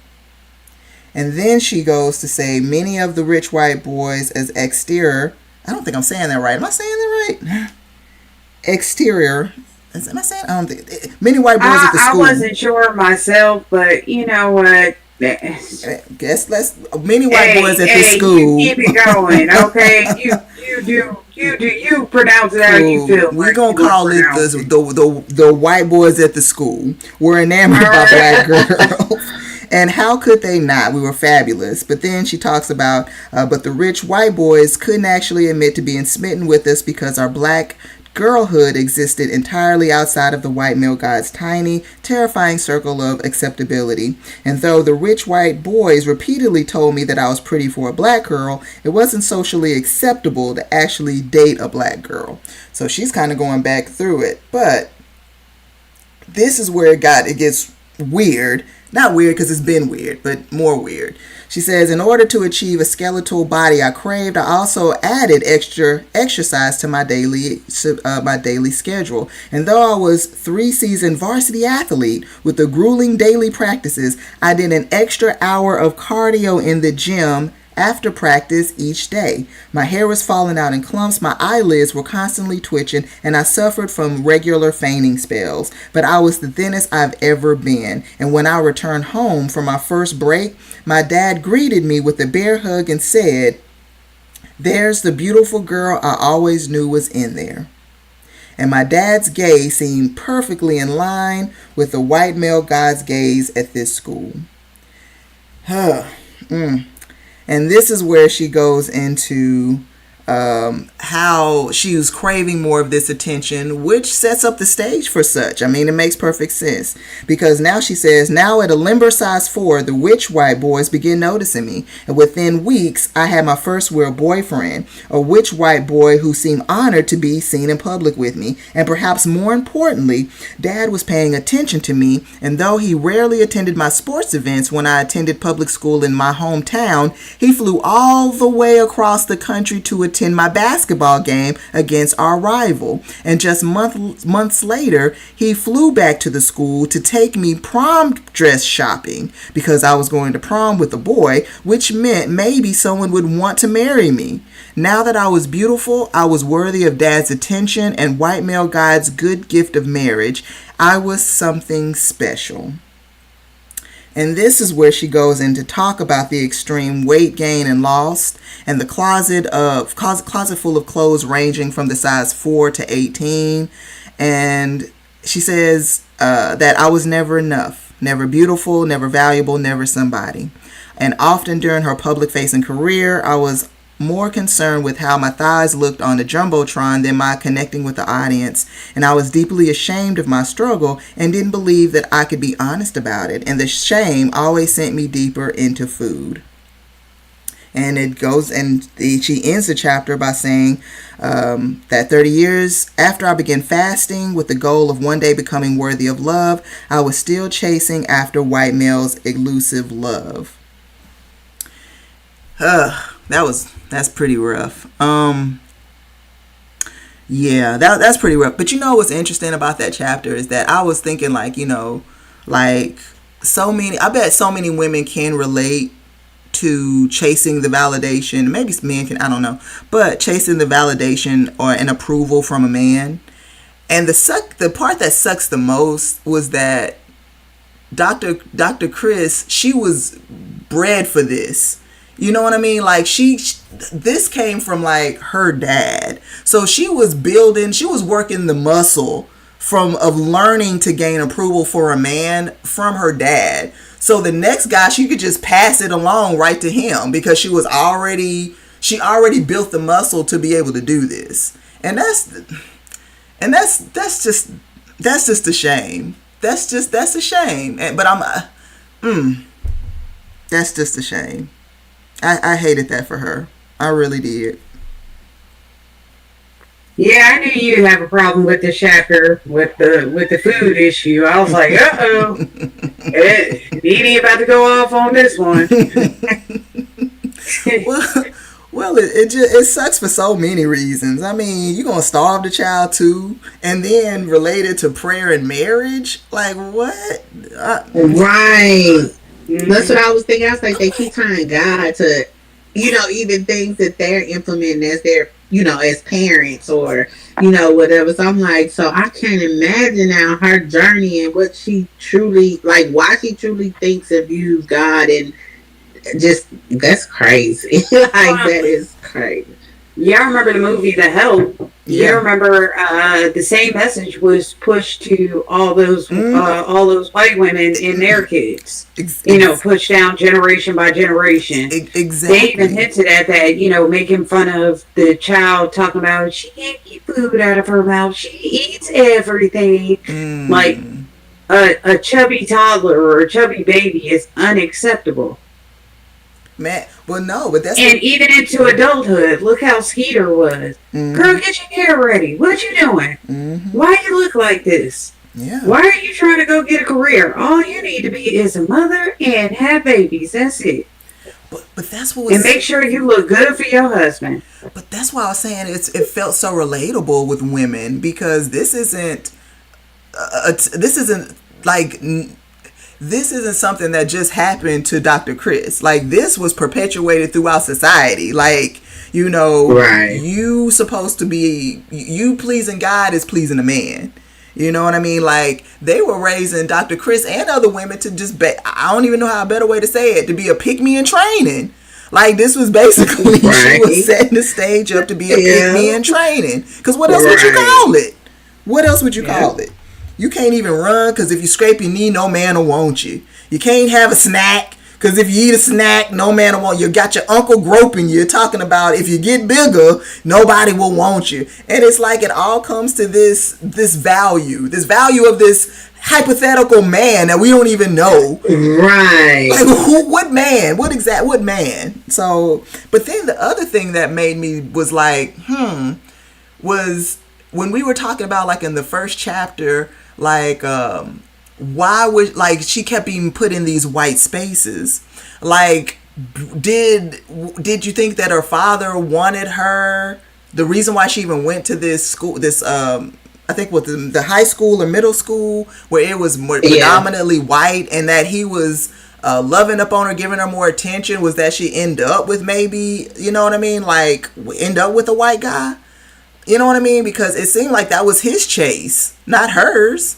And then she goes to say many of the rich white boys as exterior. I don't think I'm saying that right. Am I saying that right? Exterior. Am I saying? I don't think. Many white boys at the school. I wasn't sure myself, but you know what? Guess many white boys at the school. You keep it going, okay? You pronounce it how you feel. We're gonna call it the white boys at the school were enamored by black girls. And how could they not? We were fabulous. But then she talks about, but the rich white boys couldn't actually admit to being smitten with us because our black girlhood existed entirely outside of the white male god's tiny, terrifying circle of acceptability. And though the rich white boys repeatedly told me that I was pretty for a black girl, it wasn't socially acceptable to actually date a black girl. So she's kind of going back through it. But this is where it gets weird. Not weird because it's been weird, but more weird. She says, in order to achieve a skeletal body I craved, I also added extra exercise to my daily schedule. And though I was 3-season varsity athlete with the grueling daily practices, I did an extra hour of cardio in the gym after practice each day. My hair was falling out in clumps, my eyelids were constantly twitching, and I suffered from regular fainting spells. But I was the thinnest I've ever been. And when I returned home from my first break, my dad greeted me with a bear hug and said, "There's the beautiful girl I always knew was in there." And my dad's gaze seemed perfectly in line with the white male god's gaze at this school. And this is where she goes into how she was craving more of this attention, which sets up the stage for such. I mean, it makes perfect sense. Because now she says, now at a limber size 4, the rich white boys begin noticing me. And within weeks, I had my first real boyfriend, a rich white boy who seemed honored to be seen in public with me. And perhaps more importantly, Dad was paying attention to me. And though he rarely attended my sports events when I attended public school in my hometown, he flew all the way across the country to attend my basketball game against our rival. And just months later, he flew back to the school to take me prom dress shopping because I was going to prom with a boy, which meant maybe someone would want to marry me. Now that I was beautiful, I was worthy of Dad's attention and white male God's good gift of marriage. I was something special. And this is where she goes in to talk about the extreme weight gain and loss and the closet full of clothes ranging from the size 4 to 18. And she says that I was never enough, never beautiful, never valuable, never somebody. And often during her public-facing career, I was more concerned with how my thighs looked on the Jumbotron than my connecting with the audience, and I was deeply ashamed of my struggle and didn't believe that I could be honest about it, and the shame always sent me deeper into food. And it goes, and she ends the chapter by saying that 30 years after I began fasting with the goal of one day becoming worthy of love, I was still chasing after white male's elusive love. That's pretty rough. Yeah, that's pretty rough. But you know what's interesting about that chapter is that I was thinking, like, like I bet so many women can relate to chasing the validation. Maybe men can, I don't know, but chasing the validation or an approval from a man. And the part that sucks the most was that Dr. Chris, she was bred for this. You know what I mean? Like this came from like her dad. So she was working the muscle of learning to gain approval for a man from her dad. So the next guy, she could just pass it along right to him because she already built the muscle to be able to do this. And that's just a shame. That's a shame. But that's just a shame. I hated that for her. I really did. Yeah, I knew you'd have a problem with the chapter with the food issue. I was like, Dee about to go off on this one. Well, it sucks for so many reasons. I mean, you're gonna starve the child too, and then related to prayer and marriage. Like what? Right. That's what I was thinking. I was like, they keep tying God to, even things that they're implementing as their, as parents or, whatever. So I'm like, so I can't imagine now her journey and what she truly, like, why she truly thinks and views God, and just, that's crazy. That is crazy. Yeah, I remember the movie The Help. Yeah. You remember the same message was pushed to all those white women and their kids. Pushed down generation by generation. Exactly. They even hinted at that. Making fun of the child, talking about she can't keep food out of her mouth. She eats everything. Like a chubby toddler or a chubby baby is unacceptable. Man, well, no, but that's... And even into adulthood, look how Skeeter was. Mm-hmm. Girl, get your hair ready. What you doing? Mm-hmm. Why you look like this? Yeah. Why are you trying to go get a career? All you need to be is a mother and have babies. That's it. But that's what... And make sure you look good for your husband. But that's why I was saying it felt so relatable with women, because this isn't something that just happened to Dr. Chris. Like, this was perpetuated throughout society. Like, right. You supposed to be, you pleasing God is pleasing a man. You know what I mean? Like, they were raising Dr. Chris and other women to just I don't even know how a better way to say it, to be a pick-me in training. Like, this was basically, right. She was setting the stage up to be a pick-me in training. Because what else would you call it? What else would you call it? You can't even run, because if you scrape your knee, no man will want you. You can't have a snack, because if you eat a snack, no man will want you. You got your uncle groping you, talking about if you get bigger, nobody will want you. And it's like it all comes to this value of this hypothetical man that we don't even know. Right. Like, what man? What man? So, but then the other thing that made me was like, was when we were talking about, like, in the first chapter, like, why would, like, she kept being put in these white spaces. Like, did you think that her father wanted her? The reason why she even went to this school, I think what the high school or middle school, where it was more predominantly white, and that he was loving up on her, giving her more attention, was that she ended up with maybe, you know what I mean? Like, end up with a white guy? You know what I mean? Because it seemed like that was his chase, not hers.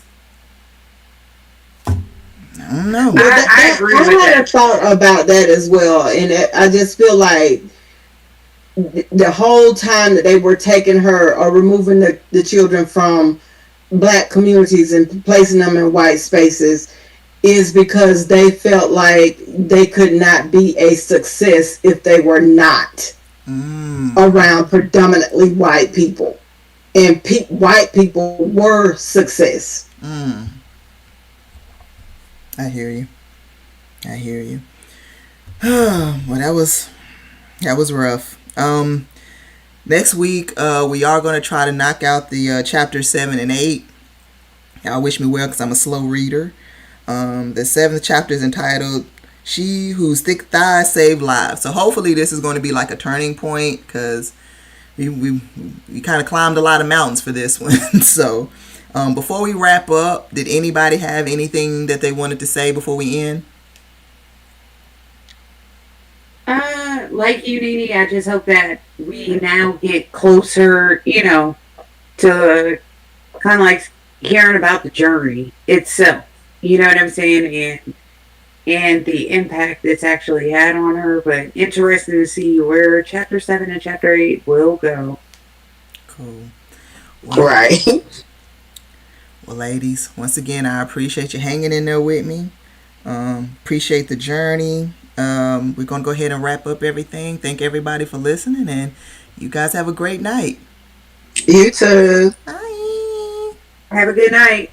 I don't know. I agree with that. I had a thought about that as well. And I just feel like the whole time that they were taking her or removing the children from black communities and placing them in white spaces is because they felt like they could not be a success if they were not around predominantly white people, and white people were success. I hear you. Well, that was rough. Next week we are going to try to knock out the chapter 7 and 8. Y'all wish me well, because I'm a slow reader. The 7th chapter is entitled She whose thick thighs save lives. So hopefully this is going to be like a turning point, because we kind of climbed a lot of mountains for this one. So before we wrap up, did anybody have anything that they wanted to say before we end? Like you, Nene, I just hope that we now get closer, to kind of like hearing about the journey itself. You know what I'm saying? And the impact it's actually had on her. But interesting to see where chapter 7 and chapter 8 will go. Cool. Well, Right. well, ladies, once again, I appreciate you hanging in there with me. Appreciate the journey. We're going to go ahead and wrap up everything. Thank everybody for listening, and you guys have a great night. You too. Bye. Have a good night.